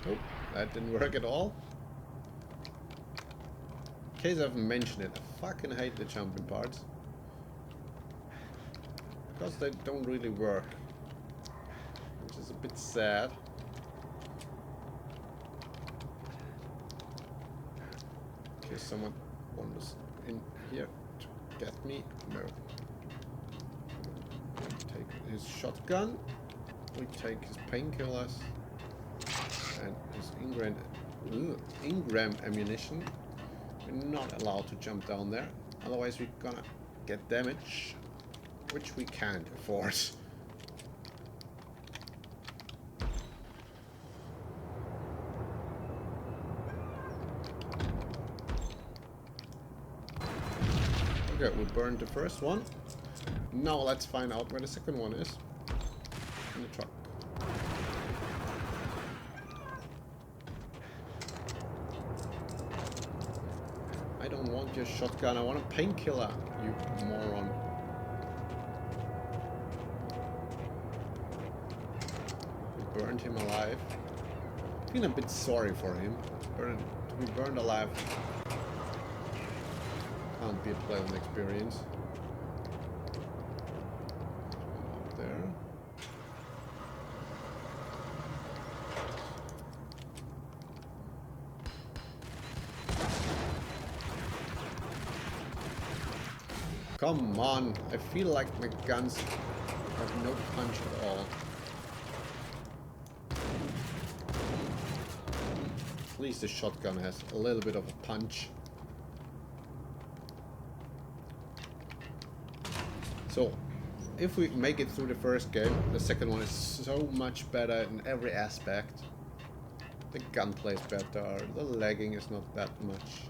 Oh, that didn't work at all. In case I haven't mentioned it, I fucking hate the jumping parts. Because they don't really work. Which is a bit sad. Is someone wants in here to get me? No. Take his shotgun. We take his painkillers and his Ingram ammunition. We're not allowed to jump down there, otherwise we're gonna get damage, which we can't afford. Okay, we burned the first one. Now let's find out where the second one is. In the truck. I don't want your shotgun, I want a painkiller, you moron. We burned him alive. I'm feeling a bit sorry for him. To be burned alive can't be a pleasant experience. Up there. Come on, I feel like my guns have no punch at all. At least the shotgun has a little bit of a punch. So, if we make it through the first game, the second one is so much better in every aspect. The gunplay is better, the lagging is not that much.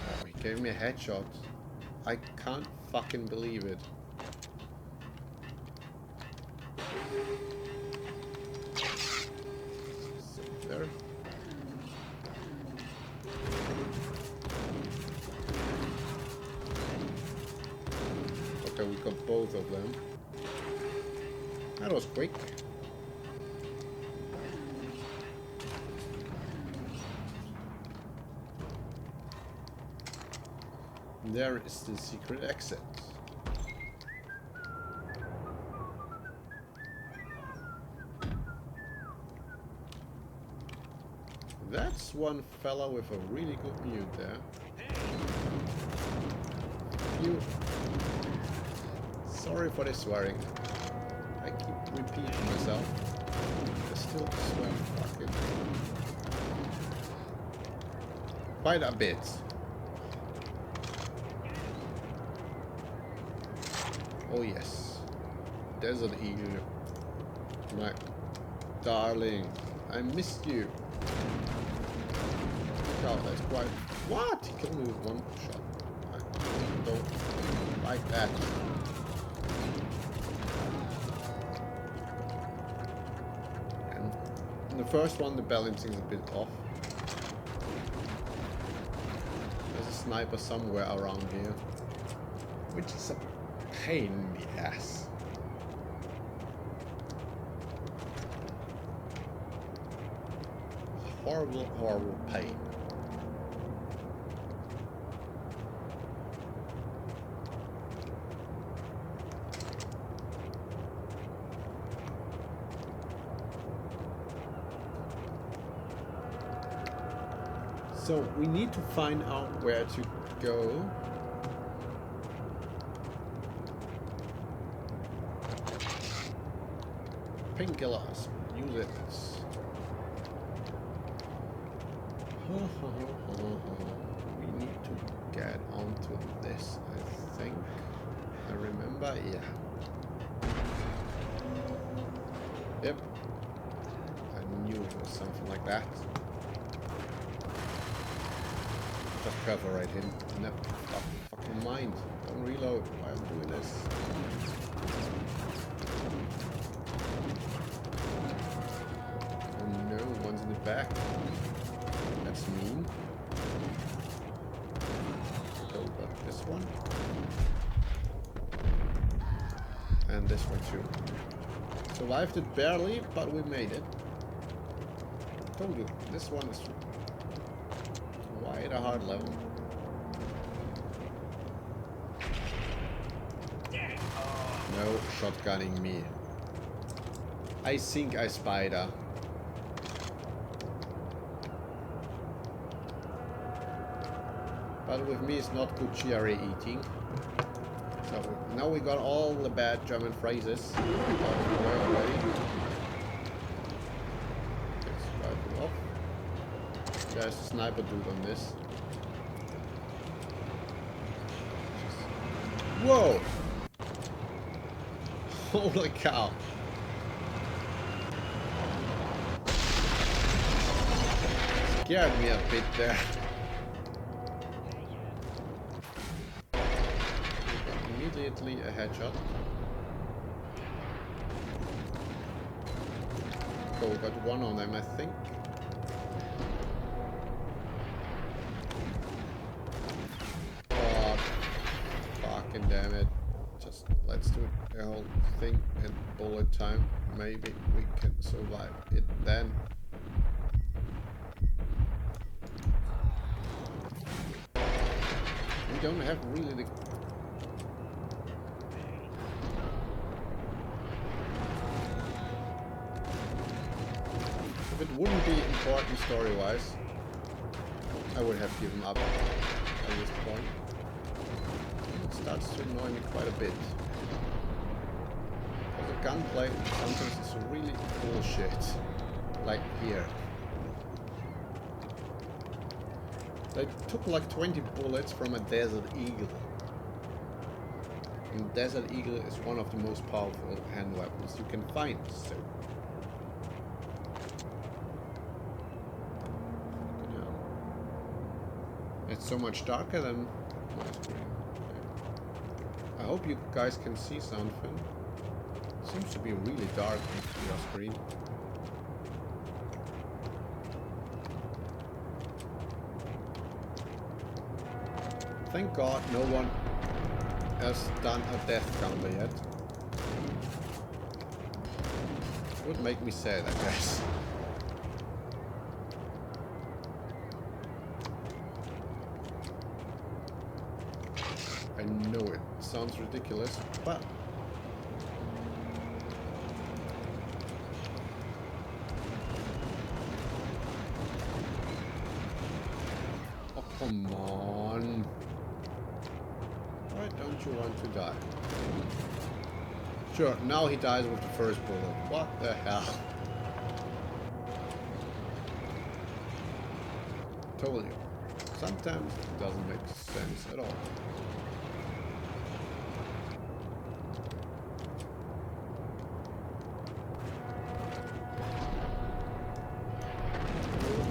Oh, he gave me a headshot. I can't fucking believe it. There. Okay, we got both of them. That was quick. There is the secret exit. That's one fella with a really good mute there. You. Sorry for the swearing. I keep repeating myself. I still swear fucking quite a bit. Oh yes, Desert Eagle, my darling, I missed you. God, that's quite. What? He killed me with one shot. I don't like that. And in the first one, the balancing is a bit off. There's a sniper somewhere around here, which is a pain in the ass. Horrible, horrible pain. So we need to find out where to go. Painkillers, use it. We need to get onto this, I think. I remember, yeah. Yep. I knew it was something like that. Just perforate him. Never fucking mind. Don't reload. Why am I doing this? Oh no, one's in the back. That's mean. So got this one. And this one too. Survived it barely, but we made it. Told you, this one is quite a hard level. No shotgunning me. I think I spider. But with me it's not good GER eating. So now we got all the bad German phrases out of the way already. Let's wipe it off. There's a sniper dude on this. Whoa! Holy cow! Scared me a bit there. Immediately a headshot. Oh, got one on them, I think. Oh, fucking damn it. Just let's do the whole thing in bullet time. Maybe we can survive it then. We don't have really the... If it wouldn't be important story-wise, I would have given up at this point. It starts to annoy me quite a bit. Because the gunplay sometimes is really bullshit. Like here. They took like 20 bullets from a Desert Eagle. And Desert Eagle is one of the most powerful hand weapons you can find, so... It's so much darker than my screen. Okay. I hope you guys can see something. It seems to be really dark on your screen. Thank God no one has done a death counter yet. It would make me sad, I guess. I know it sounds ridiculous, but oh, come on. Why don't you want to die? Sure, now he dies with the first bullet. What the hell? Told you. Sometimes it doesn't make sense at all.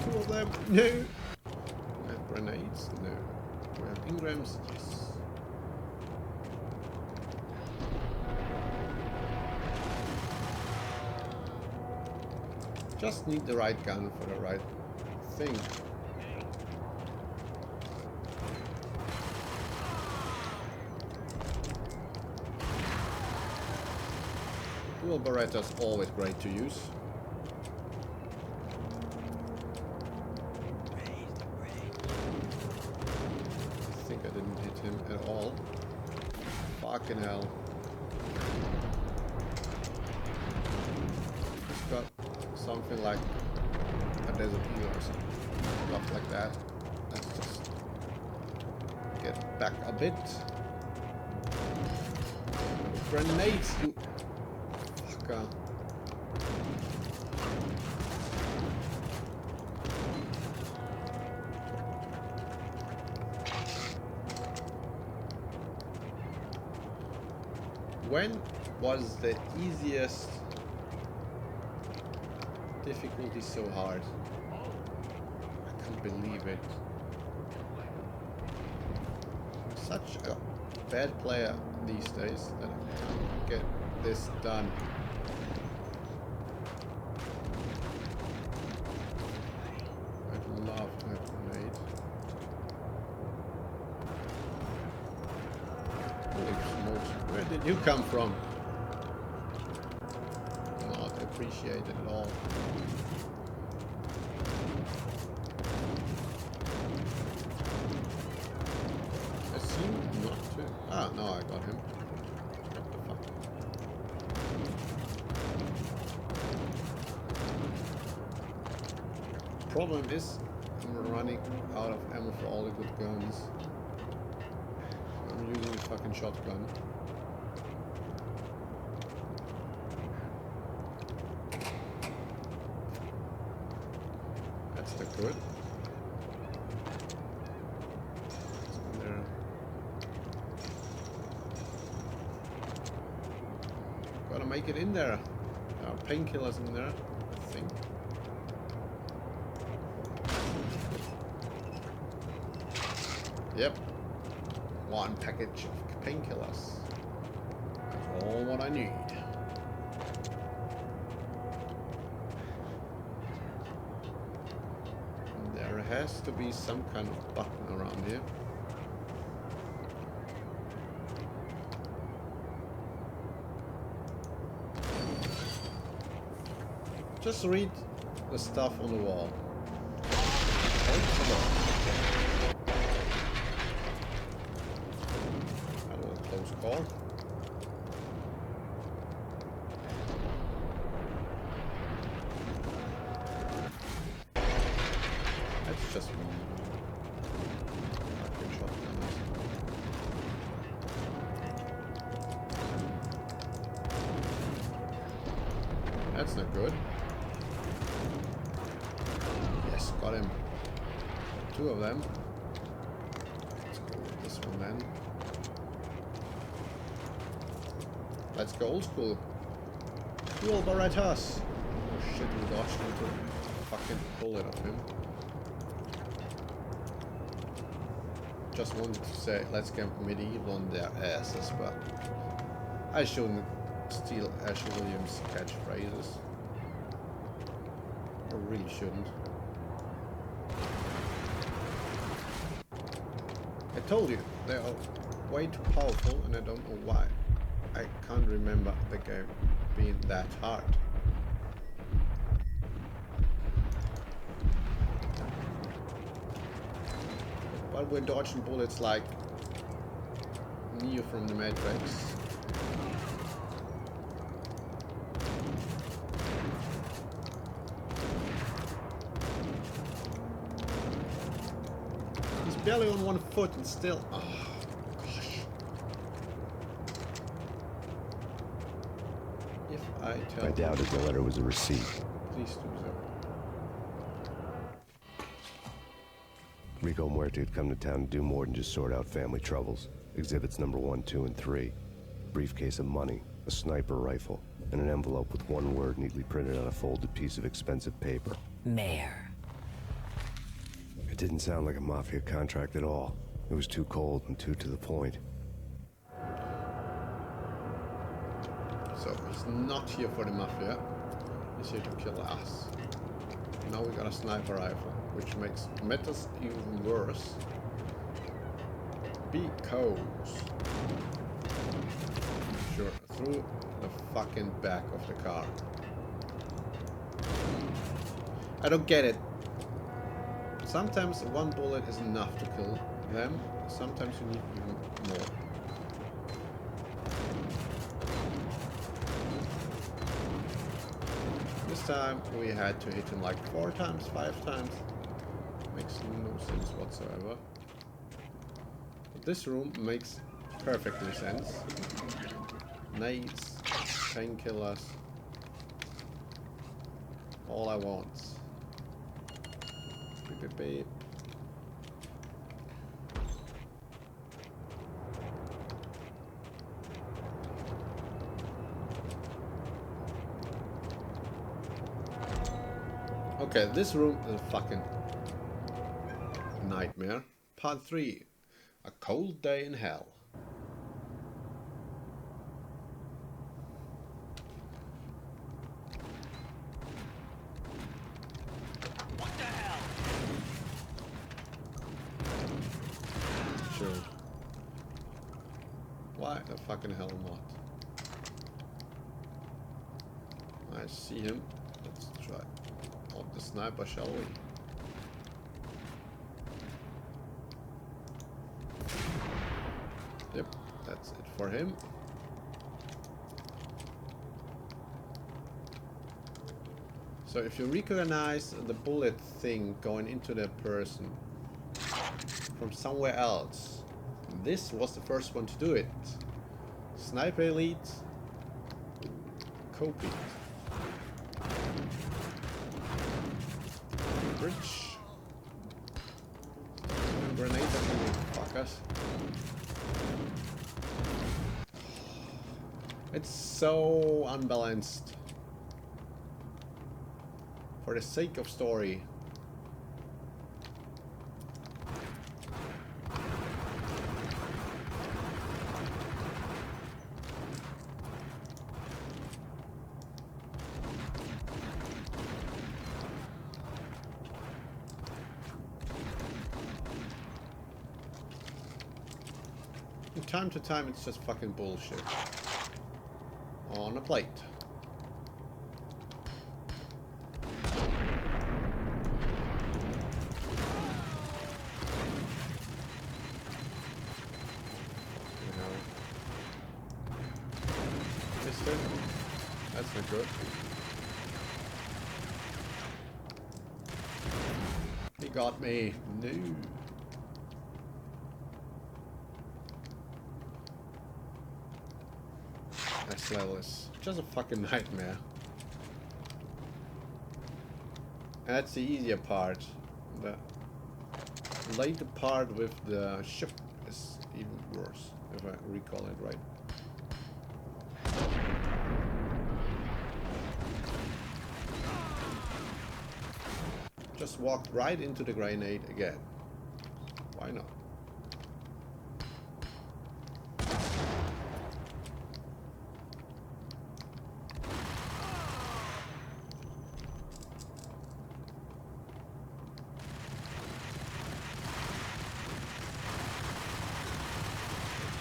Two of them. No. We have grenades? No. We have engrams? Yes. Just need the right gun for the right thing. Dual Beretta's always great to use. I think I didn't hit him at all. Fucking hell. He's got something like a Desert Eagle or something. Stuff like that. Let's just get back a bit. Grenades, you fucker. When was the easiest difficulty so hard? I can't believe it. I'm such a bad player these days that I can't get this done. I'd love to have a grenade. Holy smokes, where did you come from? Not appreciated at all. too. Ah, no, I got him. What the fuck? Problem is, I'm running out of ammo for all the good guns. I'm using a fucking shotgun. That's the good. There. Gotta make it in there. There are painkillers in there, I think. Yep. One package of painkillers. That's all what I need. And there has to be some kind of button around here. Just read the stuff on the wall. Call. That's just me. That's not good. Yes, got him. Two of them. Let's go with this one then. Let's go old school. Dual Berettas. Oh shit, we dodged into a fucking bullet of him. Just wanted to say, let's get medieval on their asses, but I shouldn't steal Ashley Williams' catchphrases. I really shouldn't. I told you, they are way too powerful and I don't know why. I can't remember the game being that hard. But we're dodging bullets like Neo from the Matrix. He's barely on one foot and still... Oh. I doubted the letter was a receipt. Please do so. Rico Muerte had come to town to do more than just sort out family troubles. Exhibits number 1, 2, and 3. A briefcase of money, a sniper rifle, and an envelope with one word neatly printed on a folded piece of expensive paper. Mayor. It didn't sound like a mafia contract at all. It was too cold and too to the point. So he's not here for the mafia, he's here to kill us. Now we got a sniper rifle, which makes matters even worse. Because... Sure, through the fucking back of the car. I don't get it. Sometimes one bullet is enough to kill them, sometimes you need even more. This time we had to hit him like 4 times, 5 times. Makes no sense whatsoever. But this room makes perfectly sense. Nades, painkillers. All I want. Beep, beep, beep. Okay, this room is a fucking nightmare. Part 3. A cold day in hell. What the hell? Sure. Why the fucking hell not? I see him. Let's try. Oh, the sniper, shall we? Yep, that's it for him. So if you recognize the bullet thing going into the person from somewhere else, this was the first one to do it. Sniper Elite, Copy. Bridge. Grenade at me, fuckers. It's so unbalanced. For the sake of story. From time to time, it's just fucking bullshit. On a plate. That's not good. He got me. No. Next level is just a fucking nightmare. And that's the easier part. The later part with the ship is even worse, if I recall it right. Just walked right into the grenade again. Why not?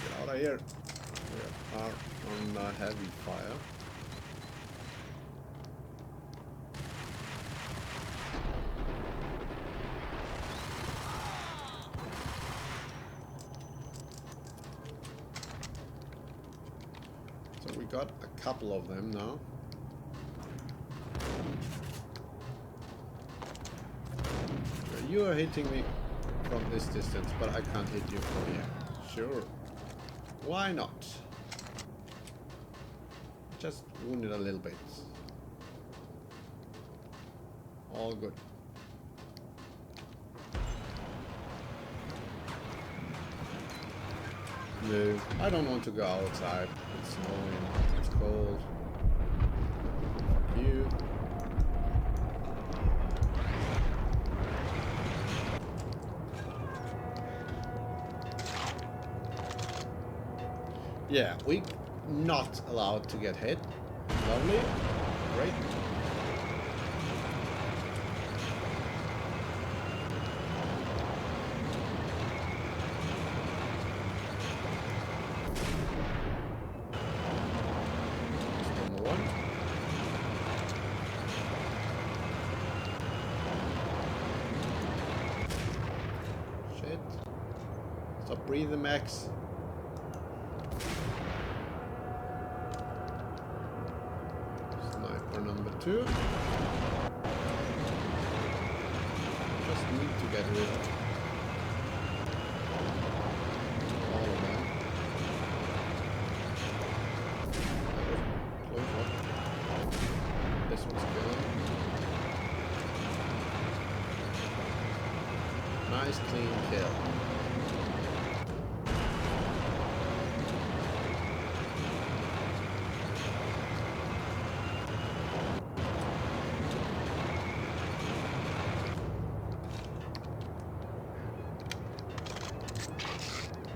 Get out of here. We are on heavy fire. Got a couple of them now. So you are hitting me from this distance, but I can't hit you from here. Sure. Why not? Just wounded a little bit. All good. No, I don't want to go outside. It's snowing. It's cold. Fuck you. Yeah, we not allowed to get hit. Lovely. Great. Breathe the max. Sniper number 2. Just need to get rid of all of them. Close up. This one's killing. Nice clean kill.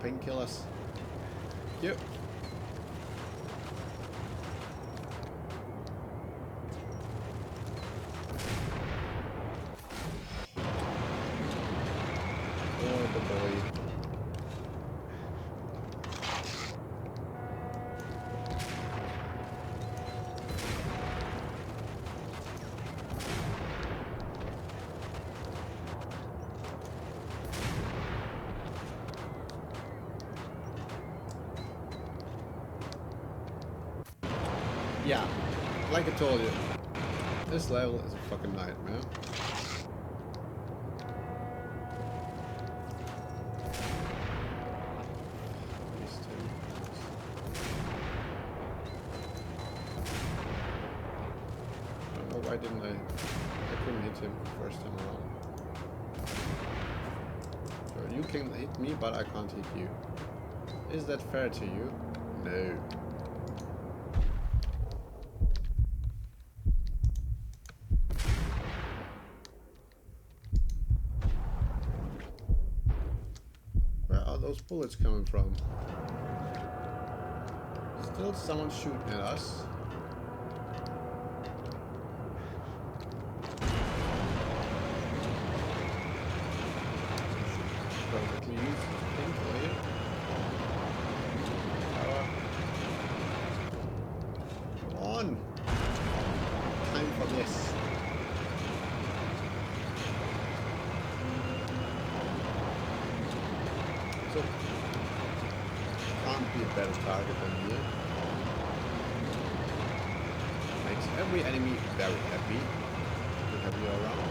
Painkillers. Yep. Oh, the boy. Yeah, like I told you, this level is a fucking nightmare. Why didn't I couldn't hit him first time around. So you can hit me, but I can't hit you. Is that fair to you? No. Where are those bullets coming from? Still someone shooting at us. Perfectly used thing for you. Come on! Time for this. So, can't be a better target than here. Makes every enemy very happy to have you around.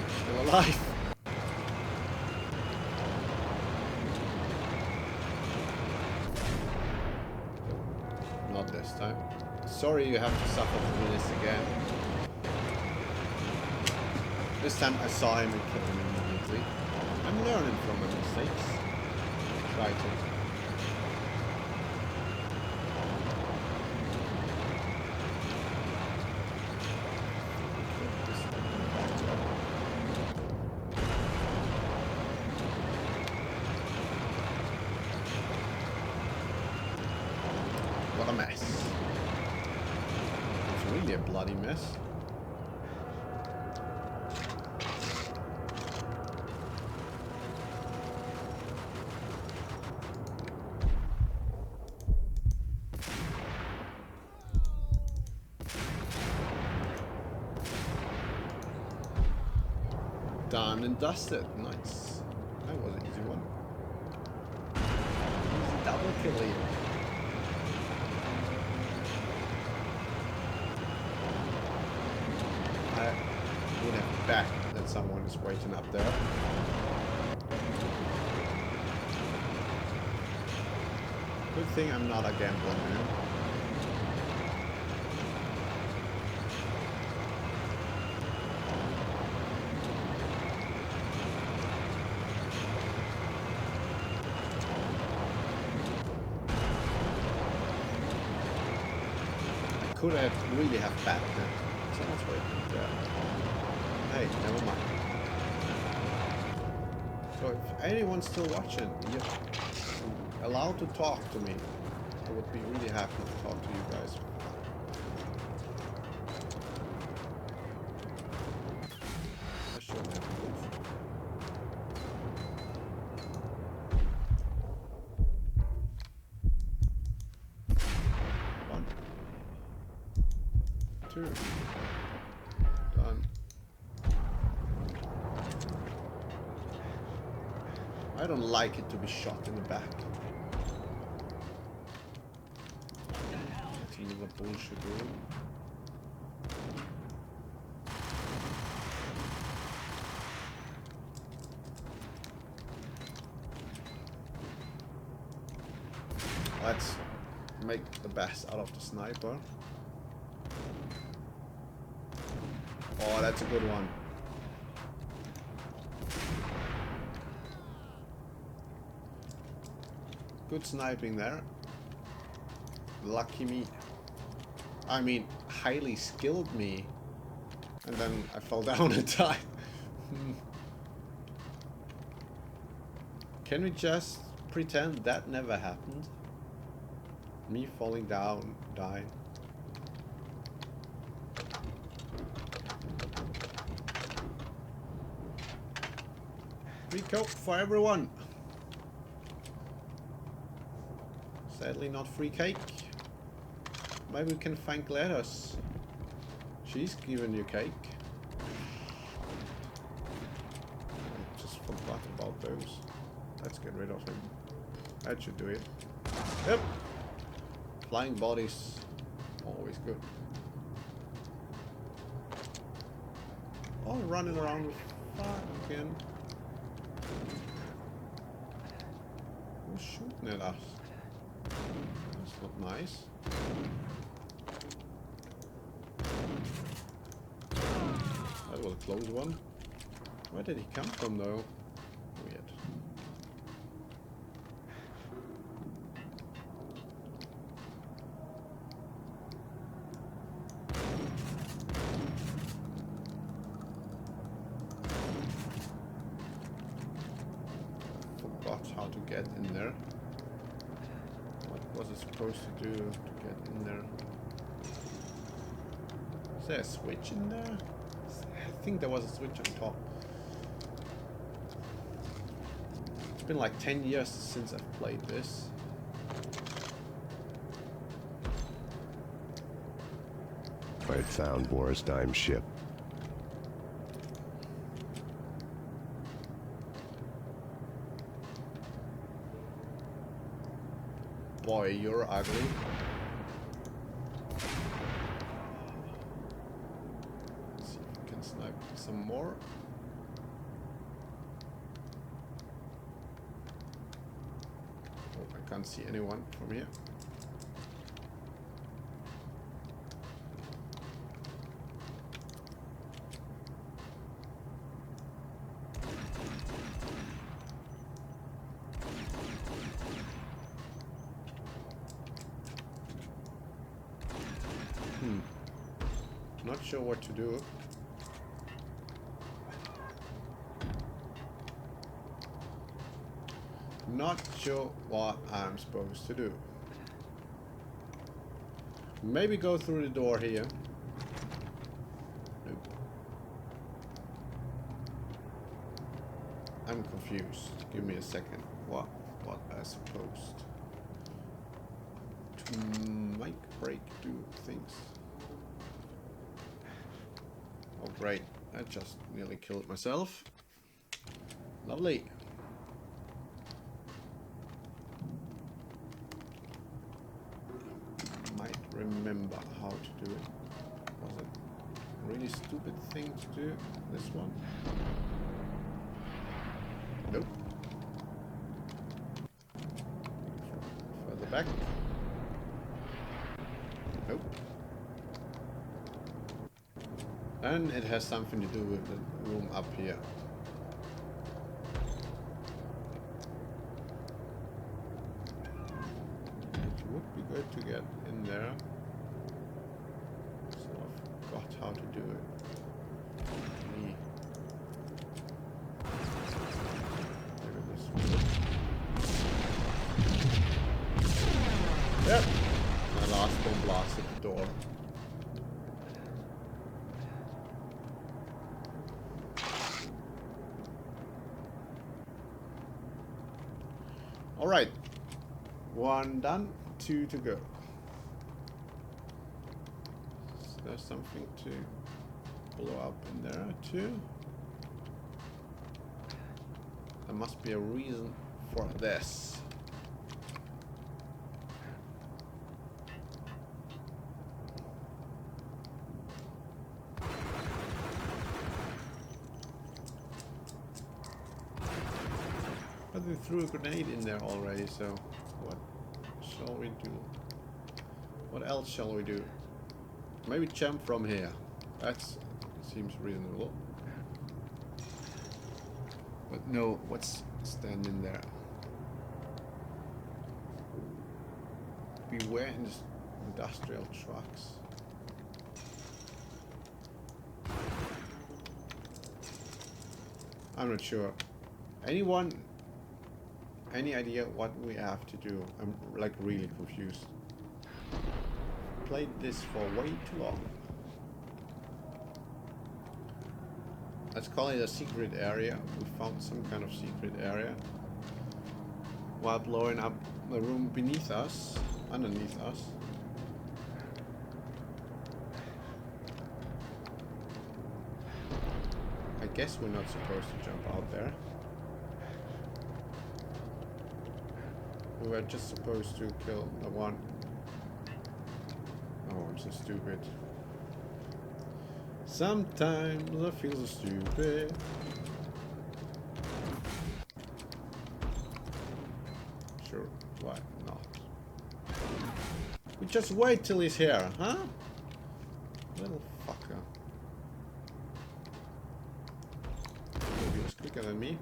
Still alive. Not this time. Sorry you have to suffer through this again. This time I saw him and killed him immediately. I'm learning from my mistakes. I try to. What a mess. It's really a bloody mess. Done and dusted. Nice. That was an easy one. Easy double kill here. I would have bet that someone is waiting up there. Good thing I'm not a gambler, man. Could have really have backed them. Someone's waiting there. Hey, never mind. So if anyone's still watching, you're allowed to talk to me. I would be really happy to talk to you guys. I shouldn't have moved. Done. I don't like it to be shot in the back. That's another bullshit rule. Let's make the best out of the sniper. Oh, that's a good one. Good sniping there. Lucky me. I mean, highly skilled me. And then I fell down and died. Can we just pretend that never happened? Me falling down, dying. Free coke for everyone. Sadly not free cake. Maybe we can thank Gladys. She's giving you cake. I just forgot about those. I Let's get rid of him. That should do it. Yep. Flying bodies, always good. All running around with fire again. Who's shooting at us? That's not nice. That was a close one. Where did he come from though? Weird. Forgot how to get in there. What was it supposed to do to get in there? Is there a switch in there? I think there was a switch on top. It's been like 10 years since I've played this. I had found Boris Dime's ship. Boy, you're ugly. Let's see if we can snipe some more. Oh, I can't see anyone from here. Not sure what to do. Not sure what I'm supposed to do. Maybe go through the door here. Nope. I'm confused. Give me a second. What am I supposed to make, break, do things? Oh great, I just nearly killed myself. Lovely. Might remember how to do it. Was it a really stupid thing to do? This one? Nope. Further back. Nope. And it has something to do with the room up here. It would be good to get in there. So I forgot how to do it. Maybe this one. Yep. My last one blasted the door. Alright, one done, 2 to go. Is there something to blow up in there too? There must be a reason for this. But we threw a grenade in there already, so what shall we do? What else shall we do? Maybe jump from here. That seems reasonable. But no, what's standing there? Beware industrial trucks. I'm not sure. Anyone? Any idea what we have to do? I'm like really confused. Played this for way too long. Let's call it a secret area. We found some kind of secret area. While blowing up the room beneath us, underneath us. I guess we're not supposed to jump out there. We were just supposed to kill the one. Oh, I'm so stupid. Sometimes I feel so stupid. Sure, why not? We just wait till he's here, huh? Little fucker. Maybe he was quicker than me.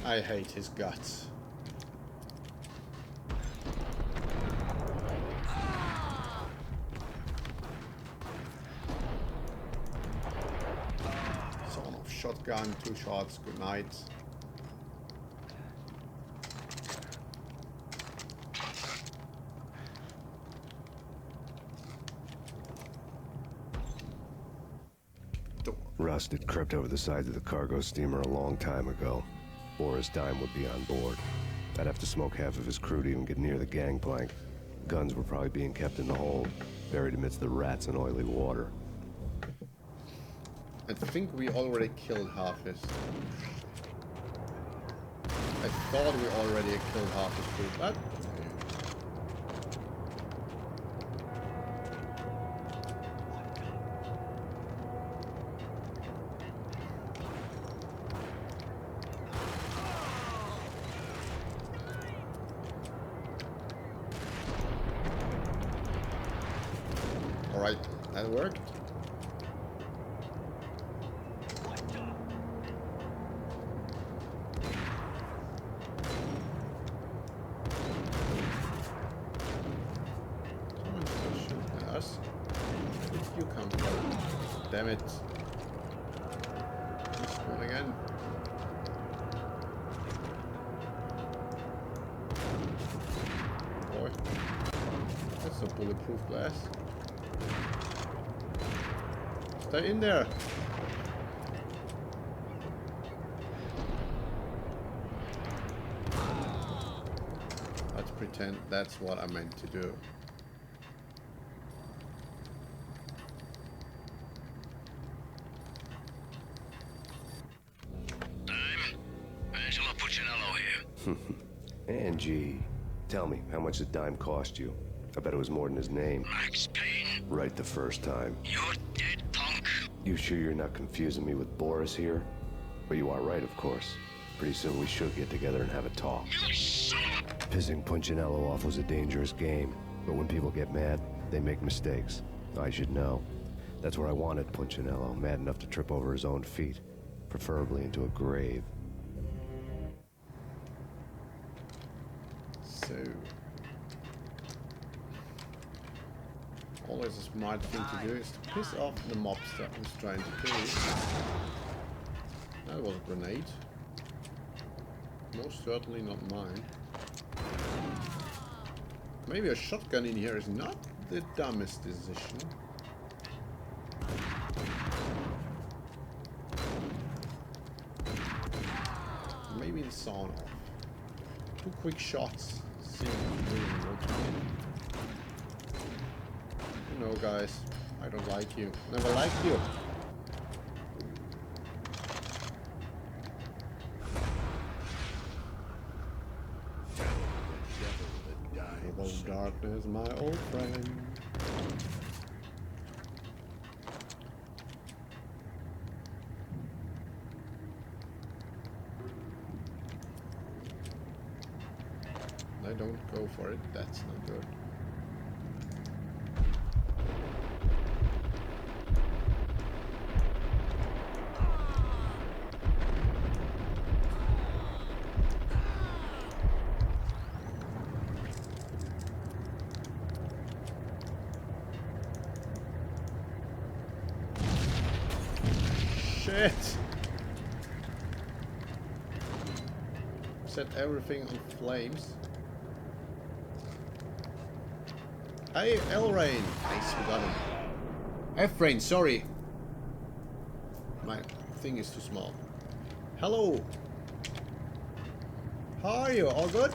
I hate his guts. Son of shotgun, 2 shots, good night. Rust had crept over the sides of the cargo steamer a long time ago. Boris Dime would be on board. I'd have to smoke half of his crew to even get near the gangplank. Guns were probably being kept in the hold, buried amidst the rats and oily water. I think we already killed half his... I thought we already killed half his crew, but... Alright, that worked. Someone's still shooting at us. Where did you come from? Damn it. Respawn again. Boy. That's a bulletproof glass. Stay in there. Let's pretend that's what I meant to do. Dime? Angelo Puccinello here. Angie, tell me, how much did Dime cost you? I bet it was more than his name. Max Payne. Right the first time. You're dead, punk. You sure you're not confusing me with Boris here? But you are right, of course. Pretty soon we should get together and have a talk. You son of a... Pissing Punchinello off was a dangerous game, but when people get mad, they make mistakes. I should know. That's where I wanted Punchinello, mad enough to trip over his own feet, preferably into a grave. So... always a smart thing to do is to piss off the mobster who's trying to kill you. That was a grenade. Most certainly not mine. Maybe a shotgun in here is not the dumbest decision. Maybe the sawn off. 2 quick shots seem really what to me. No, guys, I don't like you. Never liked you. Hello, darkness, my old friend. I don't go for it. That's not good. Shit! Set everything on flames. Hey, L-Rain! Nice, we got him. F-Rain, sorry! My thing is too small. Hello. How are you? All good?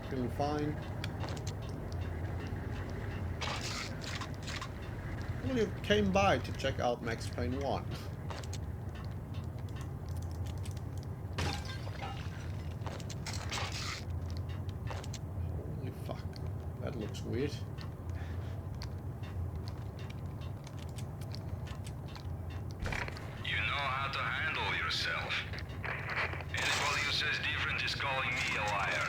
Feeling fine. Well, you came by to check out Max Payne 1. Holy fuck. That looks weird. You know how to handle yourself. Anybody who says different is calling me a liar.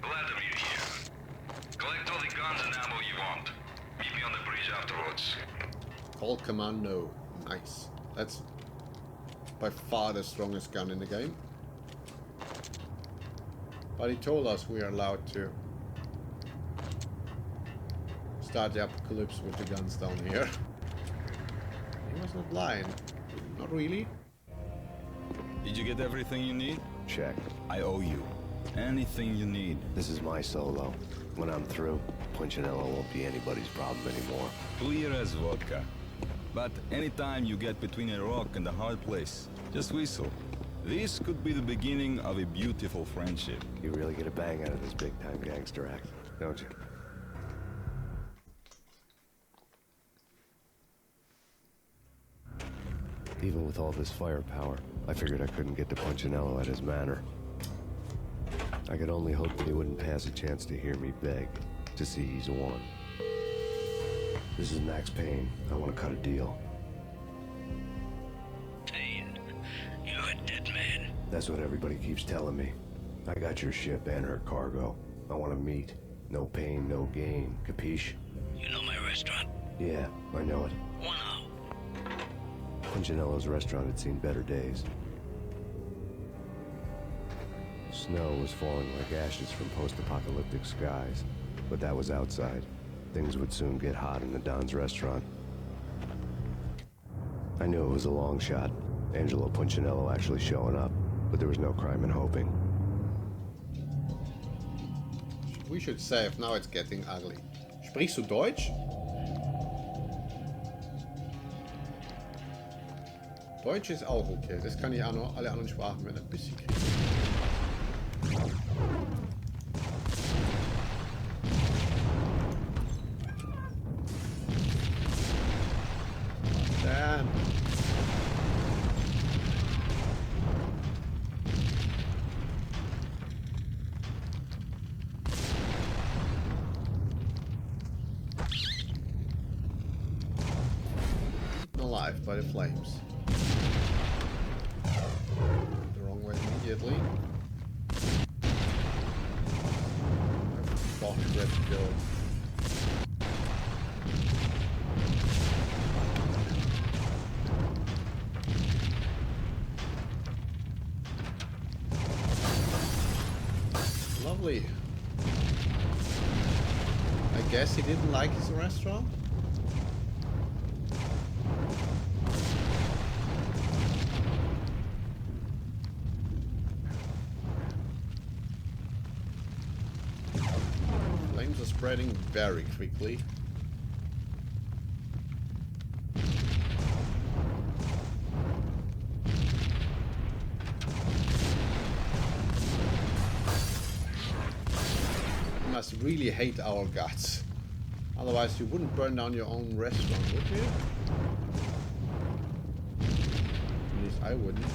Glad to meet you here. Collect all the guns and ammo you want. Meet me on the bridge afterwards. Cold Commando. Nice. That's by far the strongest gun in the game. But he told us we are allowed to start the apocalypse with the guns down here. He was not lying. Not really. Did you get everything you need? Check. I owe you. Anything you need. This is my solo. When I'm through, Punchinello won't be anybody's problem anymore. Clear as vodka. But anytime you get between a rock and a hard place, just whistle. This could be the beginning of a beautiful friendship. You really get a bang out of this big-time gangster act, don't you? Even with all this firepower, I figured I couldn't get to Punchinello at his manor. I could only hope that he wouldn't pass a chance to hear me beg, to see he's won. This is Max Payne. I want to cut a deal. Payne, you're a dead man. That's what everybody keeps telling me. I got your ship and her cargo. I want to meet. No pain, no gain. Capiche? You know my restaurant? Yeah, I know it. 1 out. Punchinello's restaurant had seen better days. Snow was falling like ashes from post-apocalyptic skies, but that was outside. Things would soon get hot in the Don's restaurant. I knew it was a long shot, Angelo Punchinello actually showing up, but there was no crime in hoping. We should save, now it's getting ugly. Sprichst du Deutsch? Deutsch ist auch okay, das kann ich auch noch alle anderen Sprachen mit ein bisschen kriegen. Damn. Eaten alive by the flames. The wrong way immediately. I thought where to go. Lovely. I guess he didn't like his restaurant. Flames are spreading very quickly. You must really hate our guts. Otherwise you wouldn't burn down your own restaurant, would you? At least I wouldn't.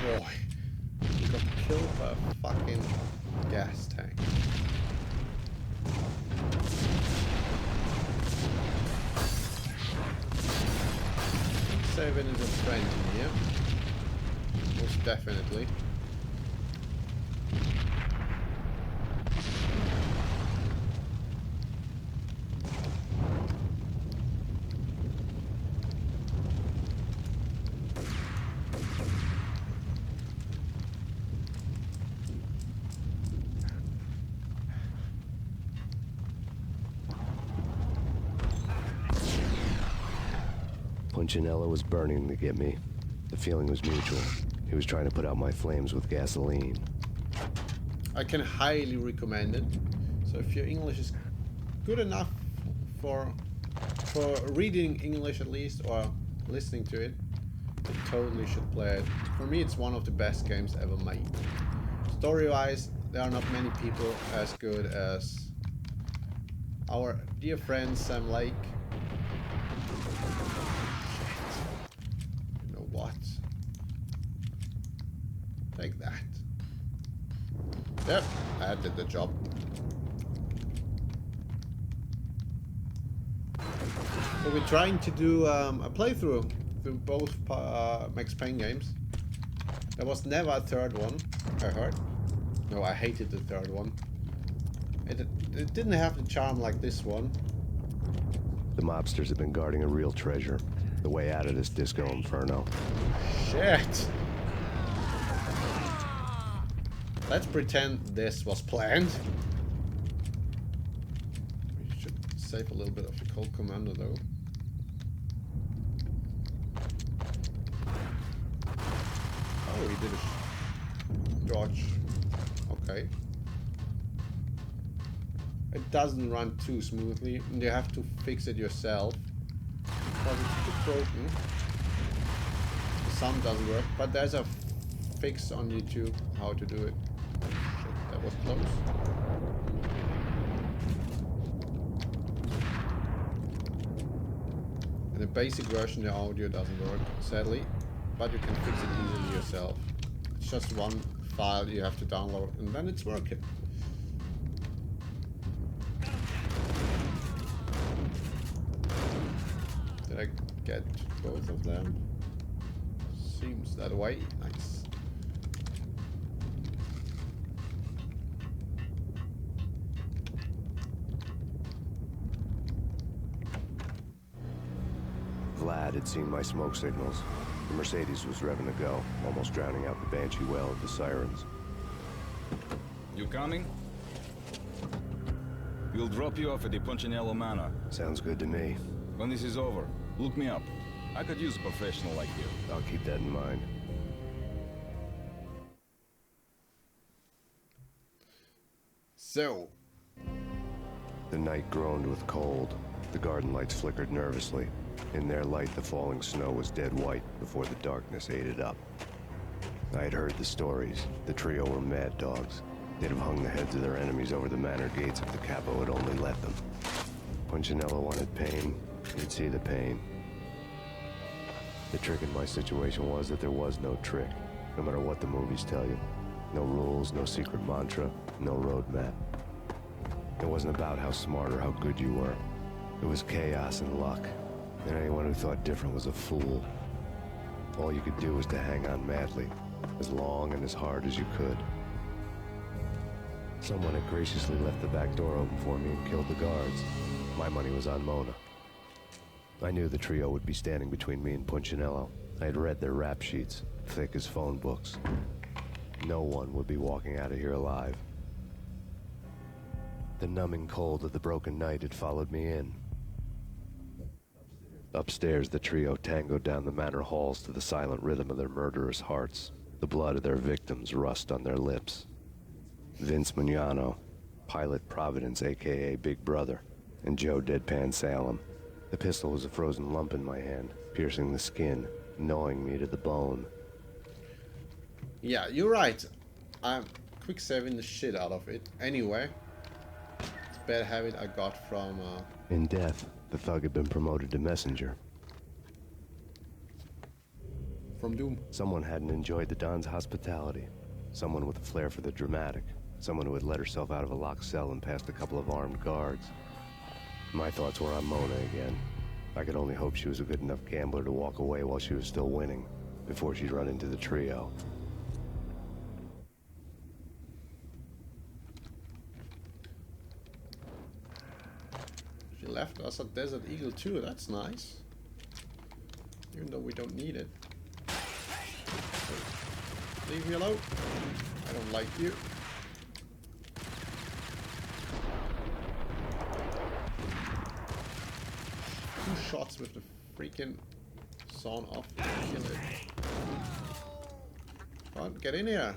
Boy, we got killed by a fucking gas tank. Saving is a friend here. Most definitely. Punchinello was burning to get me. The feeling was mutual. He was trying to put out my flames with gasoline. I can highly recommend it. So if your English is good enough for reading English at least, or listening to it, you totally should play it. For me, it's one of the best games ever made. Story-wise, there are not many people as good as our dear friend Sam Lake. You know what? Take that. Yep, that did the job. So we're trying to do a playthrough through both Max Payne games. There was never a third one, I heard. No, I hated the third one. It didn't have the charm like this one. The mobsters have been guarding a real treasure. The way out of this disco inferno. Shit! Let's pretend this was planned. We should save a little bit of the cold commander though. Oh, he did a dodge. Okay. It doesn't run too smoothly, and you have to fix it yourself. Because it's too broken. The sound doesn't work, but there's a fix on YouTube how to do it. Shit, that was close. In the basic version, the audio doesn't work, sadly, but you can fix it easily yourself. It's just one file you have to download, and then it's working. Did I get both of them? Seems that way. Nice. Vlad had seen my smoke signals. The Mercedes was revving to go, almost drowning out the Banshee well of the sirens. You coming? We'll drop you off at the Punchinello Manor. Sounds good to me. When this is over, look me up. I could use a professional like you. I'll keep that in mind. So. The night groaned with cold. The garden lights flickered nervously. In their light, the falling snow was dead white before the darkness ate it up. I had heard the stories. The trio were mad dogs. They'd have hung the heads of their enemies over the manor gates if the capo had only let them. Punchinello wanted Payne. He'd see the pain. The trick in my situation was that there was no trick, no matter what the movies tell you. No rules, no secret mantra, no roadmap. It wasn't about how smart or how good you were. It was chaos and luck. And anyone who thought different was a fool. All you could do was to hang on madly, as long and as hard as you could. Someone had graciously left the back door open for me and killed the guards. My money was on Mona. I knew the trio would be standing between me and Punchinello. I had read their rap sheets, thick as phone books. No one would be walking out of here alive. The numbing cold of the broken night had followed me in. Upstairs, the trio tangoed down the manor halls to the silent rhythm of their murderous hearts. The blood of their victims rust on their lips. Vince Mugnano, Pilot Providence, a.k.a. Big Brother, and Joe Deadpan Salem. The pistol was a frozen lump in my hand, piercing the skin, gnawing me to the bone. Yeah, you're right. I'm quick saving the shit out of it. Anyway, it's a bad habit I got from... In death, the thug had been promoted to messenger. From Doom. Someone hadn't enjoyed the Don's hospitality. Someone with a flair for the dramatic. Someone who had let herself out of a locked cell and past a couple of armed guards. My thoughts were on Mona again. I could only hope she was a good enough gambler to walk away while she was still winning, before she'd run into the trio. She left us a Desert Eagle too, that's nice. Even though we don't need it. So, leave me alone. I don't like you. Two shots with the freaking sawn off. Kill it. Come on, get in here.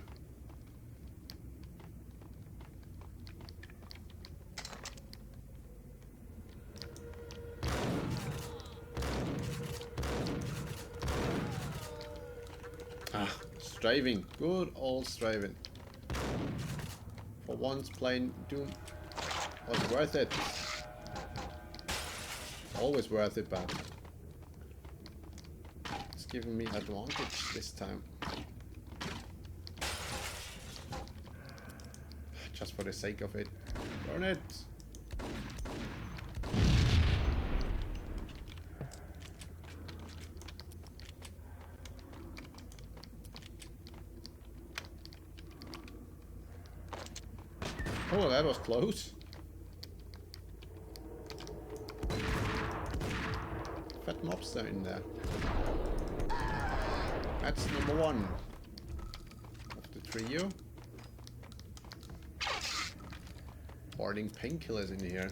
strafing. Good old strafing. For once, playing Doom was worth it. Always worth it, but it's giving me advantage this time. Just for the sake of it. Burn it! Oh, that was close. Fat mobster in there. That's number one of the trio. Hoarding painkillers in here.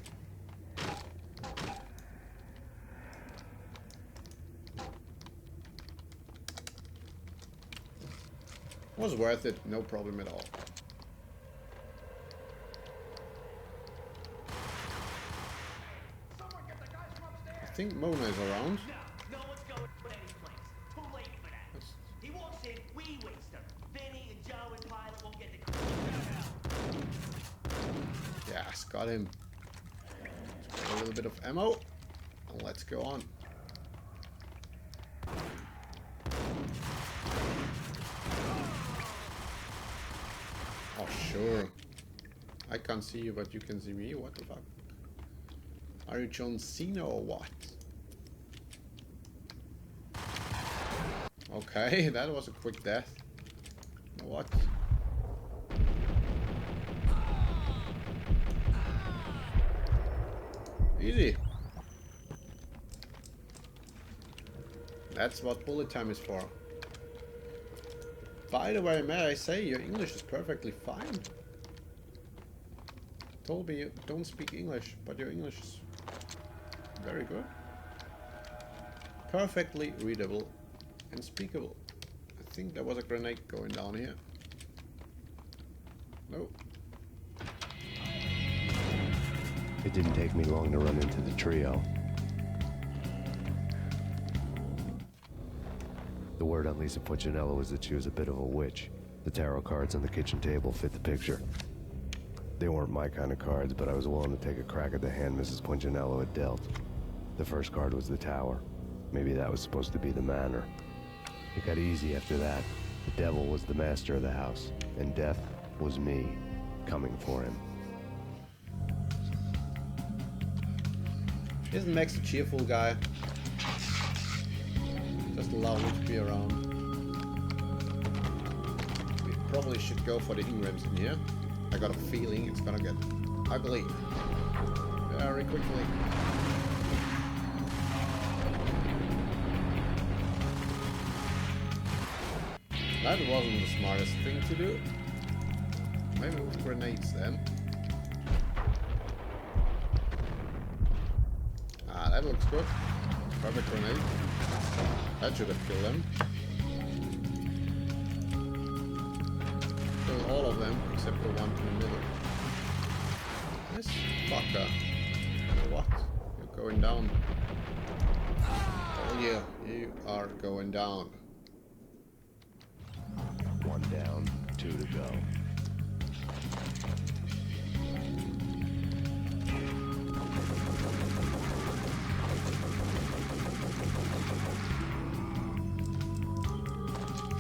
Was worth it, no problem at all. I think Mona is around. No one's going any place. Too late for that. He walks in, we waste her. Vinny and Joe and Pilot won't get the Yes, got him. Let's get a little bit of ammo. And let's go on. Oh, sure. I can't see you, but you can see me. What the fuck? Are you John Cena or what? Okay, that was a quick death. You know what? Easy. That's what bullet time is for. By the way, may I say, your English is perfectly fine. Told me you don't speak English, but your English is very good. Perfectly readable and speakable. I think there was a grenade going down here. No. It didn't take me long to run into the trio. The word on Lisa Puccinello was that she was a bit of a witch. The tarot cards on the kitchen table fit the picture. They weren't my kind of cards, but I was willing to take a crack at the hand Mrs. Puccinello had dealt. The first card was the tower. Maybe that was supposed to be the manor. It got easy after that. The devil was the master of the house, and death was me, coming for him. Isn't Max a cheerful guy? Just allow me to be around. We probably should go for the engrams in here. I got a feeling it's gonna get ugly very quickly. That wasn't the smartest thing to do. Maybe with grenades then. Ah, that looks good. Perfect grenade. That should have killed them. Kill all of them except the one in the middle. This fucker. What? You're going down. Oh yeah, you are going down. One down, 2 to go.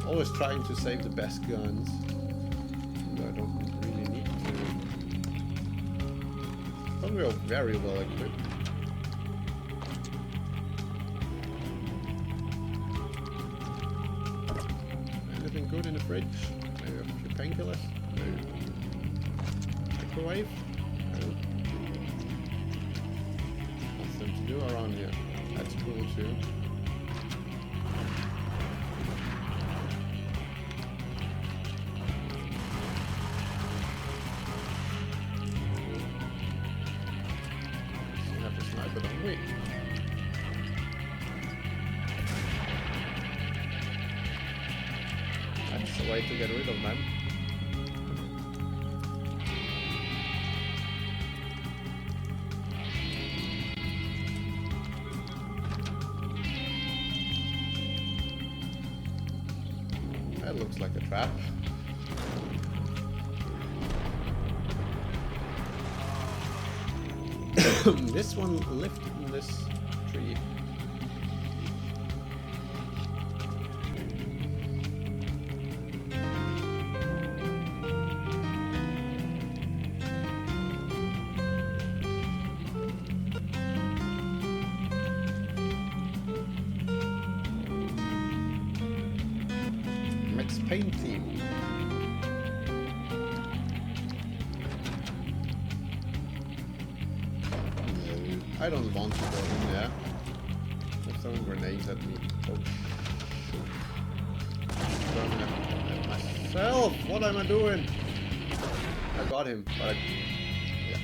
Always trying to save the best guns. No, I don't really need to. But we are very well equipped. Anything good in the fridge? Maybe a few painkillers? No. Microwave? No. Nothing to do around here. That's cool too. But don't wait. That's the way to get rid of them. That looks like a This one lived in this tree. Max Payne theme. I don't want to go in there. They're throwing grenades at me. Oh, shoot. Throwing at myself! What am I doing? I got him, but I... Yeah.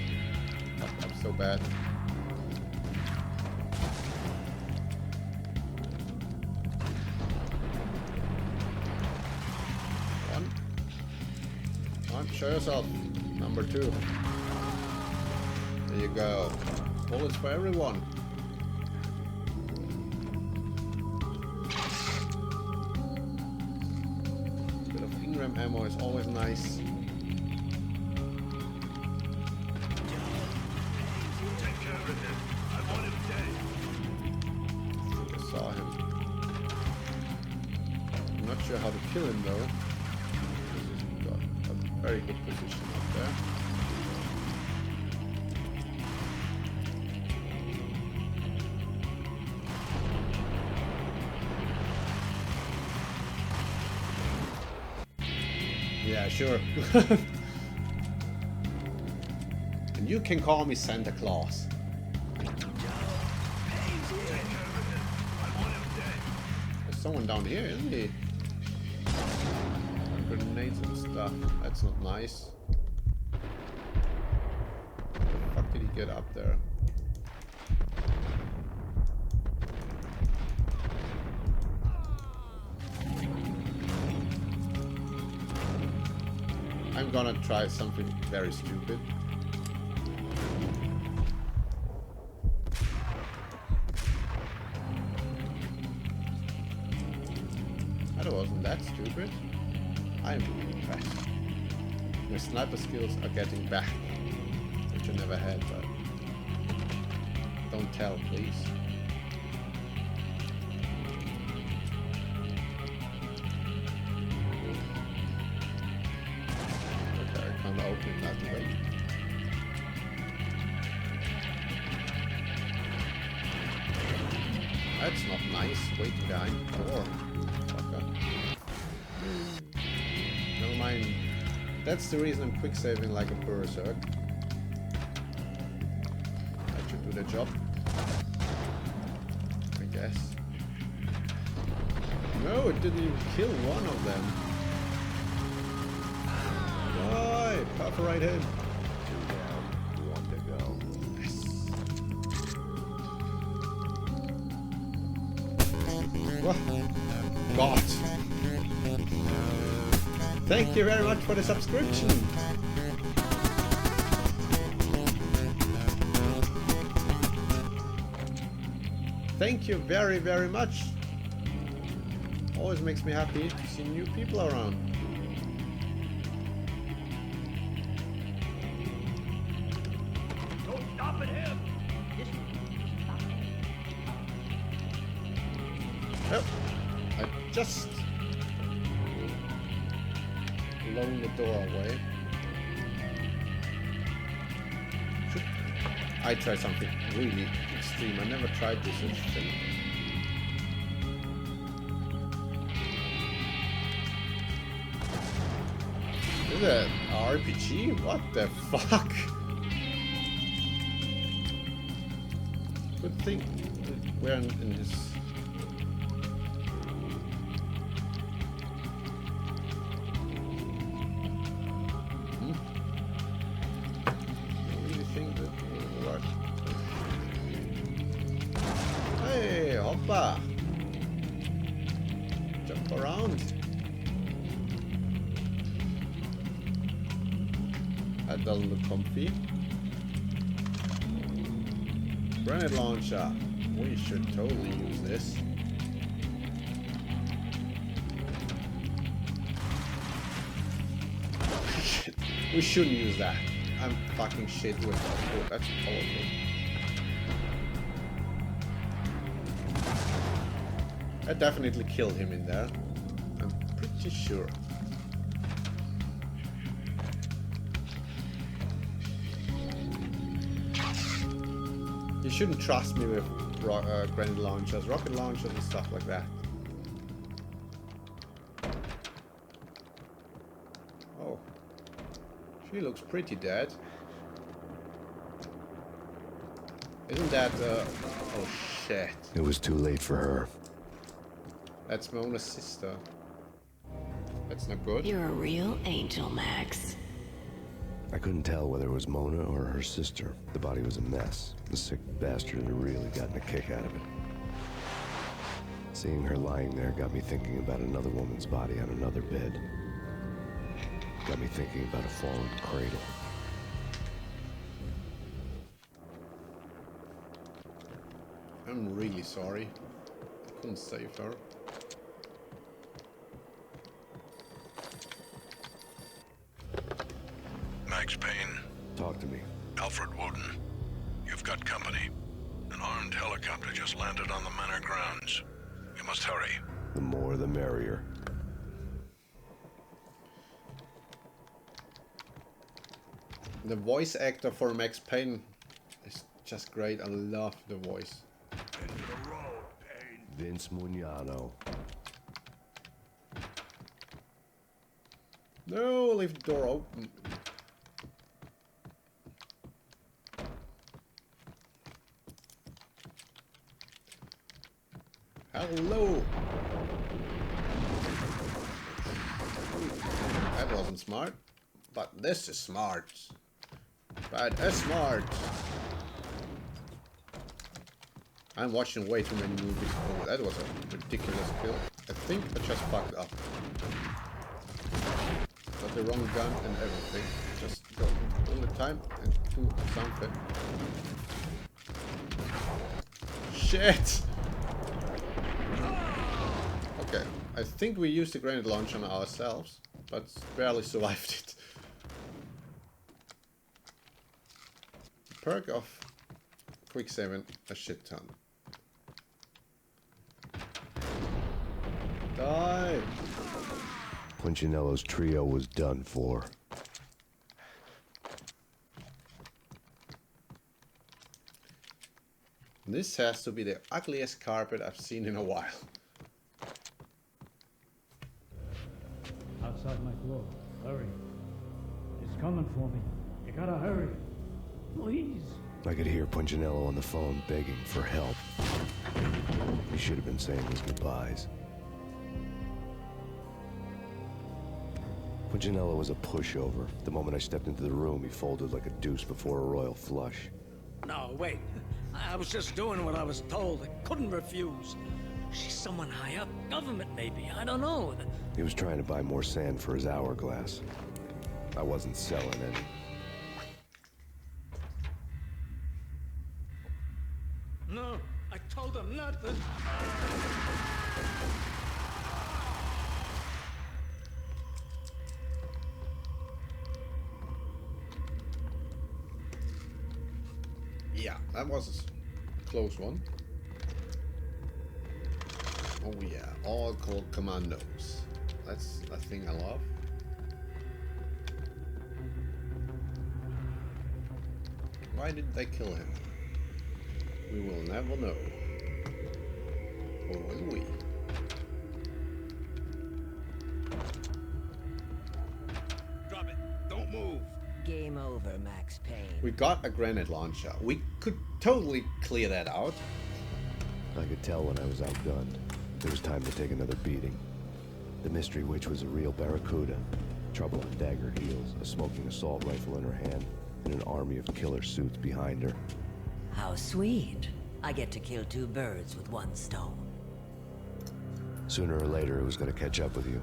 Fucked up so bad. One. Show yourself. Number 2. There you go. Bullets for everyone. A bit of Ingram ammo is always nice. Take care of him. I want him dead. I think I saw him. I'm not sure how to kill him though. He's got a very good position up there. Yeah, sure. And you can call me Santa Claus. There's someone down here, isn't he? Grenades and stuff. That's not nice. How the fuck did he get up there? I'm gonna try something very stupid. That wasn't that stupid. I'm impressed. My sniper skills are getting back, which I never had, but don't tell, please. Open it that way. That's not nice. Waiting behind the door. Fucker. Never mind. That's the reason I'm quick saving like a berserk. That should do the job. I guess. No, it didn't even kill one of them. Die! Pop right in. 2 down, 1 to go. Yes. What? God. Thank you very much for the subscription. Thank you very, very much. Always makes me happy to see new people around. Yep. I just blown the door away. Should I try something really extreme? I never tried this thing. Is it an RPG? What the fuck? Good thing we're in his. Hey, hoppa! Jump around. That doesn't look comfy. Grenade launcher. We should totally use this. We shouldn't use that. I'm fucking shit with it. Oh, that's powerful. I definitely killed him in there. I'm pretty sure. You shouldn't trust me with grenade launchers, rocket launchers and stuff like that. Oh. She looks pretty dead. Isn't that, oh shit. It was too late for her. That's Mona's sister. That's not good. You're a real angel, Max. I couldn't tell whether it was Mona or her sister. The body was a mess. The sick bastard had really gotten a kick out of it. Seeing her lying there got me thinking about another woman's body on another bed. Got me thinking about a fallen cradle. I'm really sorry. I couldn't save her. Max Payne. Talk to me. Alfred Woden. You've got company. An armed helicopter just landed on the manor grounds. You must hurry. The more the merrier. The voice actor for Max Payne is just great. I love the voice. Vince Mugnano. No, leave the door open. Hello. That wasn't smart, but this is smart. But it's smart. I'm watching way too many movies. Oh, that was a ridiculous kill. I think I just fucked up. Got the wrong gun and everything. Just go all the time and do something. Shit! Okay, I think we used the grenade launch on ourselves, but barely survived it. Perk of quick saving a shit ton. Die! Punchinello's trio was done for. This has to be the ugliest carpet I've seen in a while. Outside my door. Hurry. It's coming for me. You gotta hurry. Please. I could hear Punchinello on the phone begging for help. He should have been saying his goodbyes. Punchinello was a pushover. The moment I stepped into the room, he folded like a deuce before a royal flush. No, wait. I was just doing what I was told. I couldn't refuse. She's someone high up. Government, maybe. I don't know. He was trying to buy more sand for his hourglass. I wasn't selling any. No, I told him not to. Yeah, that was a close one. Oh yeah, all called commandos. That's a thing I love. Why did they kill him? We will never know. Or will we? Drop it. Don't move. Game over, Max Payne. We got a grenade launcher. We could totally clear that out. I could tell when I was outgunned. It was time to take another beating. The mystery witch was a real barracuda. Trouble on dagger heels, a smoking assault rifle in her hand, and an army of killer suits behind her. How sweet. I get to kill two birds with one stone. Sooner or later, it was going to catch up with you.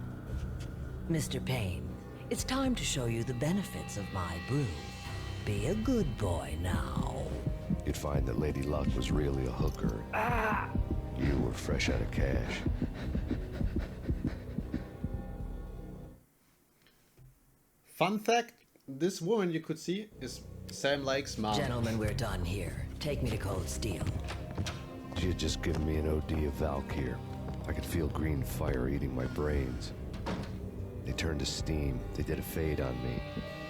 Mr. Payne, it's time to show you the benefits of my brew. Be a good boy now. You'd find that Lady Luck was really a hooker. You were fresh out of cash. Fun fact, this woman you could see is Sam Lake's mom. Gentlemen, we're done here. Take me to Cold Steel. She had just given me an OD of Valkyr. I could feel green fire eating my brains. They turned to steam. They did a fade on me.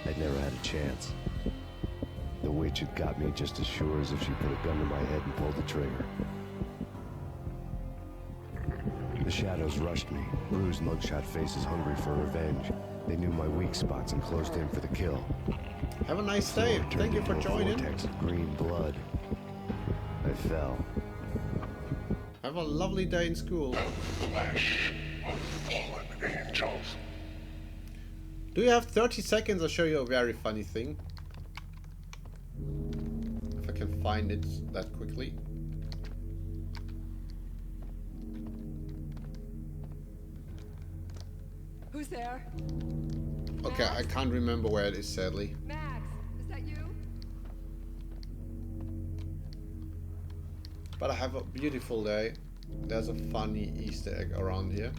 I'd never had a chance. The witch had got me just as sure as if she put a gun to my head and pulled the trigger. The shadows rushed me, bruised mugshot faces hungry for revenge. They knew my weak spots and closed in for the kill. Have a nice day. Thank you for joining. A vortex of green blood. I fell. Have a lovely day in school. Flesh of fallen angels. Do you have 30 seconds? I'll show you a very funny thing. If I can find it that quickly. Who's there? Okay, Max? I can't remember where it is, sadly. Max, is that you? But I have a beautiful day. There's a funny Easter egg around here.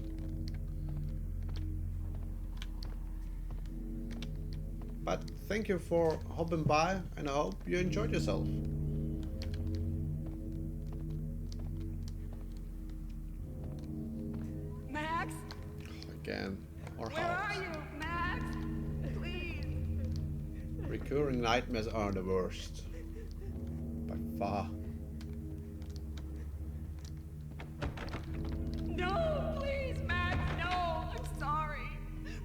But thank you for hopping by, and I hope you enjoyed yourself. Max? Again, or Where are you, Max? Please. recurring nightmares are the worst. By far. No, please, Max, no. I'm sorry.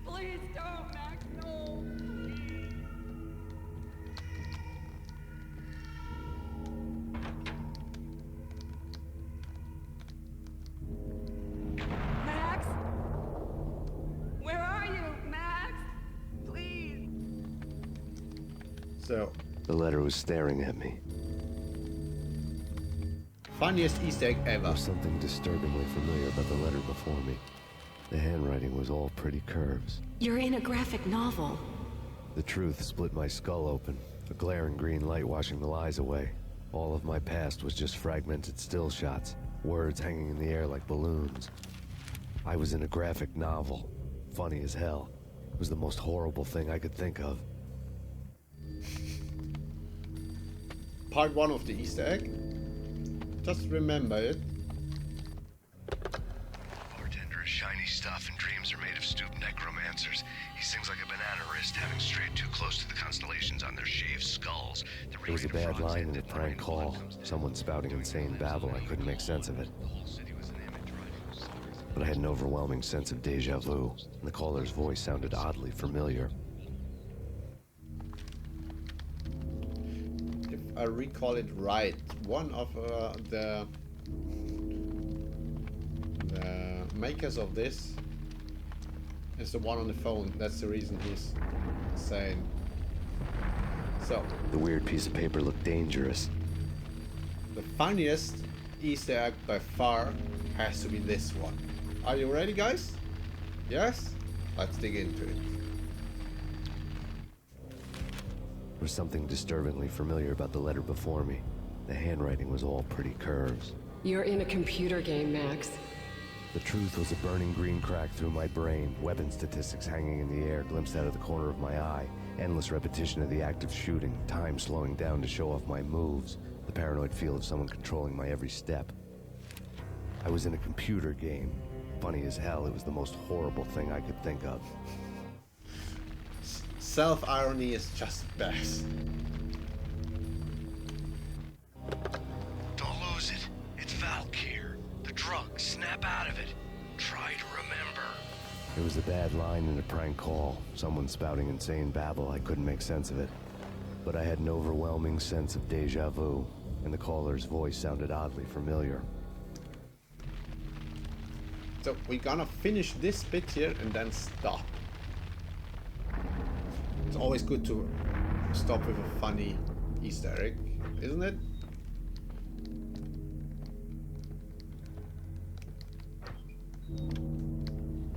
Please don't, Max, no. Max? Where are you, Max? Please. So, The letter was staring at me. funniest Easter egg There ever. was something disturbingly familiar about the letter before me. The handwriting was all pretty curves. You're in a graphic novel. The truth split my skull open, a glaring green light washing the lies away. All of my past was just fragmented still shots, words hanging in the air like balloons. I was in a graphic novel. Funny as hell. It was the most horrible thing I could think of. Part 1 of the Easter egg. Just remember it. Bartender is shiny stuff and dreams are made of stooped necromancers. He sings like a banana wrist, having strayed too close to the constellations on their shaved skulls. It was a bad line in a prank call. Someone spouting insane babble. I couldn't make sense of it. But I had an overwhelming sense of deja vu, and the caller's voice sounded oddly familiar. If I recall it right, one of the makers of this is the one on the phone. That's the reason he's saying. So, The weird piece of paper looked dangerous. the funniest Easter egg by far has to be this one. Are you ready, guys? Yes? Let's dig into it. There was something disturbingly familiar about the letter before me. The handwriting was all pretty curves. You're in a computer game, Max. The truth was a burning green crack through my brain, weapon statistics hanging in the air, glimpsed out of the corner of my eye, endless repetition of the act of shooting, time slowing down to show off my moves, the paranoid feel of someone controlling my every step. I was in a computer game. Funny as hell, it was the most horrible thing I could think of. Self-irony is just best. Don't lose it. It's Valk here. The drug. Snap out of it. Try to remember. It was a bad line in a prank call. Someone spouting insane babble. I couldn't make sense of it. But I had an overwhelming sense of deja vu, and the caller's voice sounded oddly familiar. So we're gonna finish this bit here and then stop. It's always good to stop with a funny Easter egg, isn't it?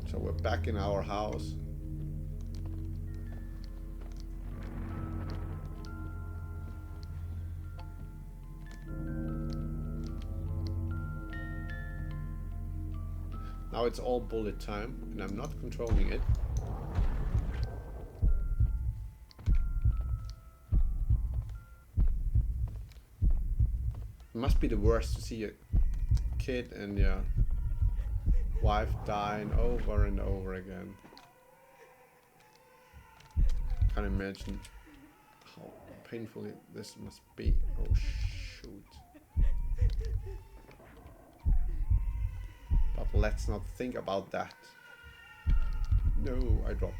So we're back in our house. Now it's all bullet time, and I'm not controlling it. It must be the worst to see a kid and yeah, wife dying over and over again. Can't imagine how painful this must be. Oh shoot. But let's not think about that. No, I dropped.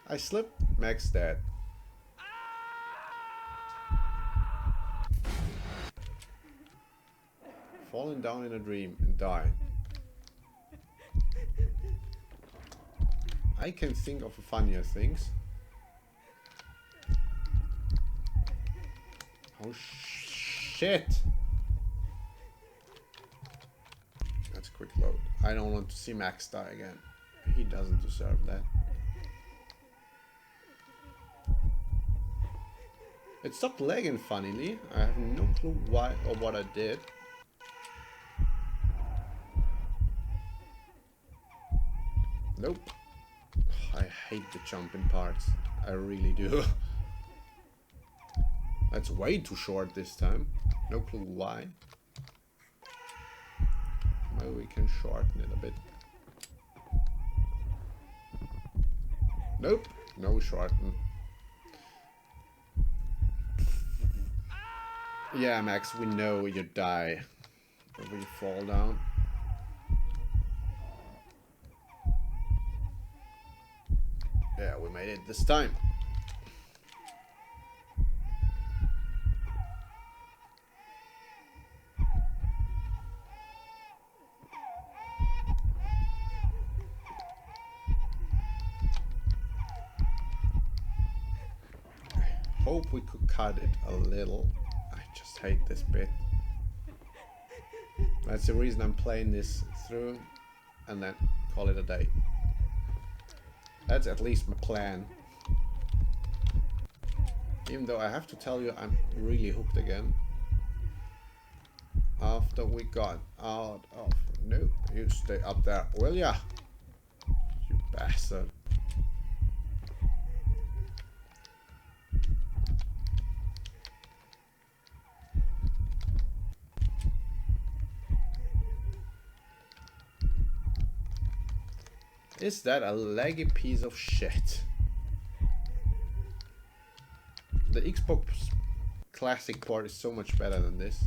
I slipped. Max dead. Falling down in a dream and die. I can think of funnier things. Oh shit! That's a quick load. I don't want to see Max die again. He doesn't deserve that. It stopped lagging funnily. I have no clue why or what I did. Nope. I hate the jumping parts. I really do. That's way too short this time. No clue why. Maybe we can shorten it a bit. Nope. No shorten. Yeah, Max, we know you die if we fall down. Yeah, we made it this time. I hope we could cut it a little. I just hate this bit. That's the reason I'm playing this through and then call it a day. That's at least my plan. Even though I have to tell you I'm really hooked again. After we got out of... No, you stay up there, will ya? You bastard. Is that a laggy piece of shit? The Xbox Classic port is so much better than this.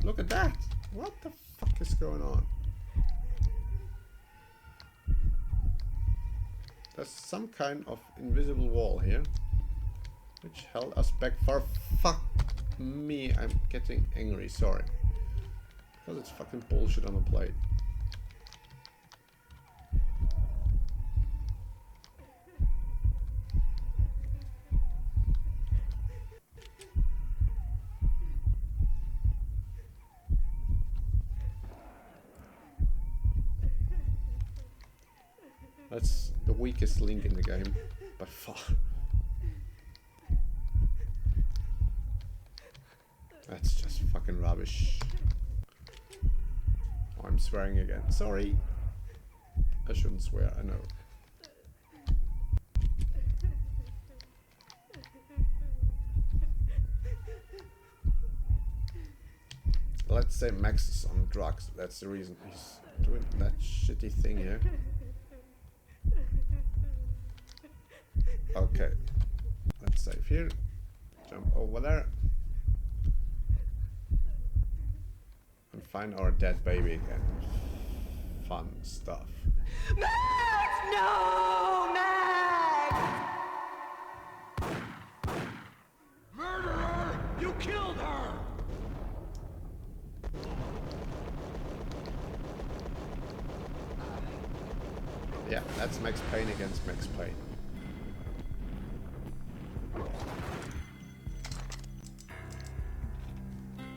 Look at that! What the fuck is going on? There's some kind of invisible wall here, which held us back for... Fuck me, I'm getting angry, sorry. Because it's fucking bullshit on the plate. That's the weakest link in the game, by far. That's just fucking rubbish. Oh, I'm swearing again. Sorry. I shouldn't swear, I know. Let's say Max is on drugs. That's the reason he's doing that shitty thing here. Okay, let's save here, jump over there, and find our dead baby again. Fun stuff. Max! No! Max! Murderer! You killed her! Yeah, that's Max Payne against Max Payne.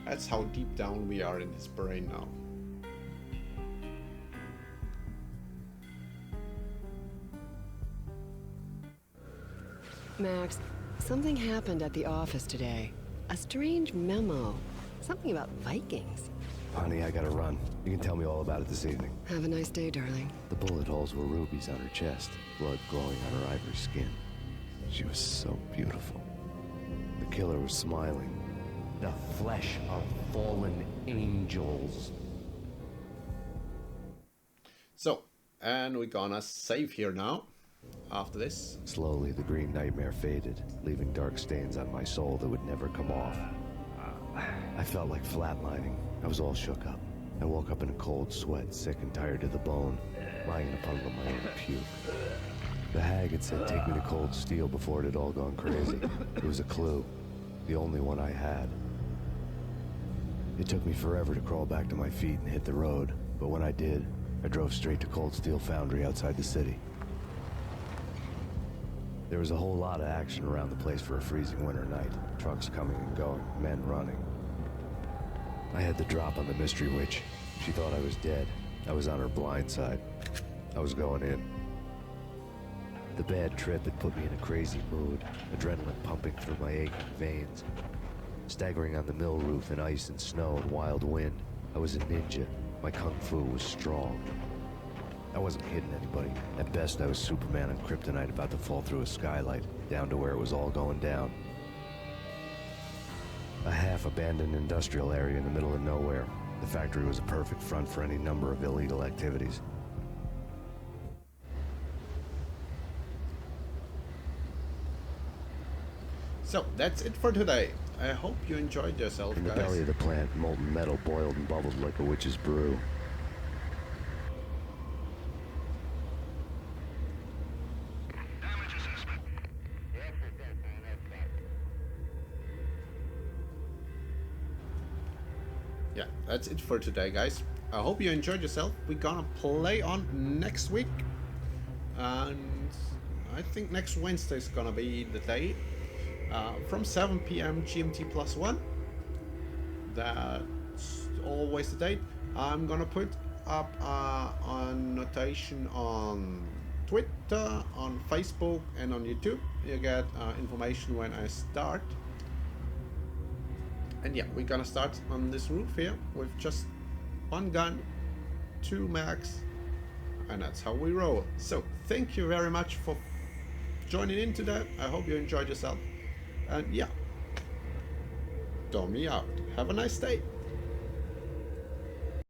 That's how deep down we are in his brain now. Max, something happened at the office today. A strange memo. Something about Vikings. Honey, I gotta run. You can tell me all about it this evening. Have a nice day, darling. The bullet holes were rubies on her chest, blood glowing on her ivory skin. She was so beautiful. The killer was smiling, The flesh of fallen angels. So, and we're gonna save here now, after this. Slowly, the green nightmare faded, leaving dark stains on my soul that would never come off. I felt like flatlining. I was all shook up. I woke up in a cold sweat, sick and tired to the bone, lying in a puddle of my own puke. The hag had said take me to Cold Steel before it had all gone crazy. It was a clue, the only one I had. It took me forever to crawl back to my feet and hit the road, but when I did, I drove straight to Cold Steel Foundry outside the city. There was a whole lot of action around the place for a freezing winter night. Trucks coming and going, men running. I had the drop on the mystery witch. She thought I was dead. I was on her blind side. I was going in. The bad trip had put me in a crazy mood, adrenaline pumping through my aching veins. Staggering on the mill roof in ice and snow and wild wind, I was a ninja. My kung fu was strong. I wasn't kidding anybody. At best, I was Superman on kryptonite about to fall through a skylight, down to where it was all going down. A half-abandoned industrial area in the middle of nowhere. The factory was a perfect front for any number of illegal activities. So, that's it for today. I hope you enjoyed yourself, In the guys. belly of the plant, molten metal boiled and bubbled like a witch's brew. Yeah, that's it for today, guys. I hope you enjoyed yourself. We're gonna play on next week. And I think next Wednesday is gonna be the day. From 7 p.m. GMT +1. That's always the date. I'm gonna put up a notation on Twitter, on Facebook, and on YouTube. You get information when I start. And yeah, we're gonna start on this roof here with just one gun, 2 mags, and that's how we roll. So thank you very much for joining in today. I hope you enjoyed yourself. And yeah, Tommy out. Have a nice day.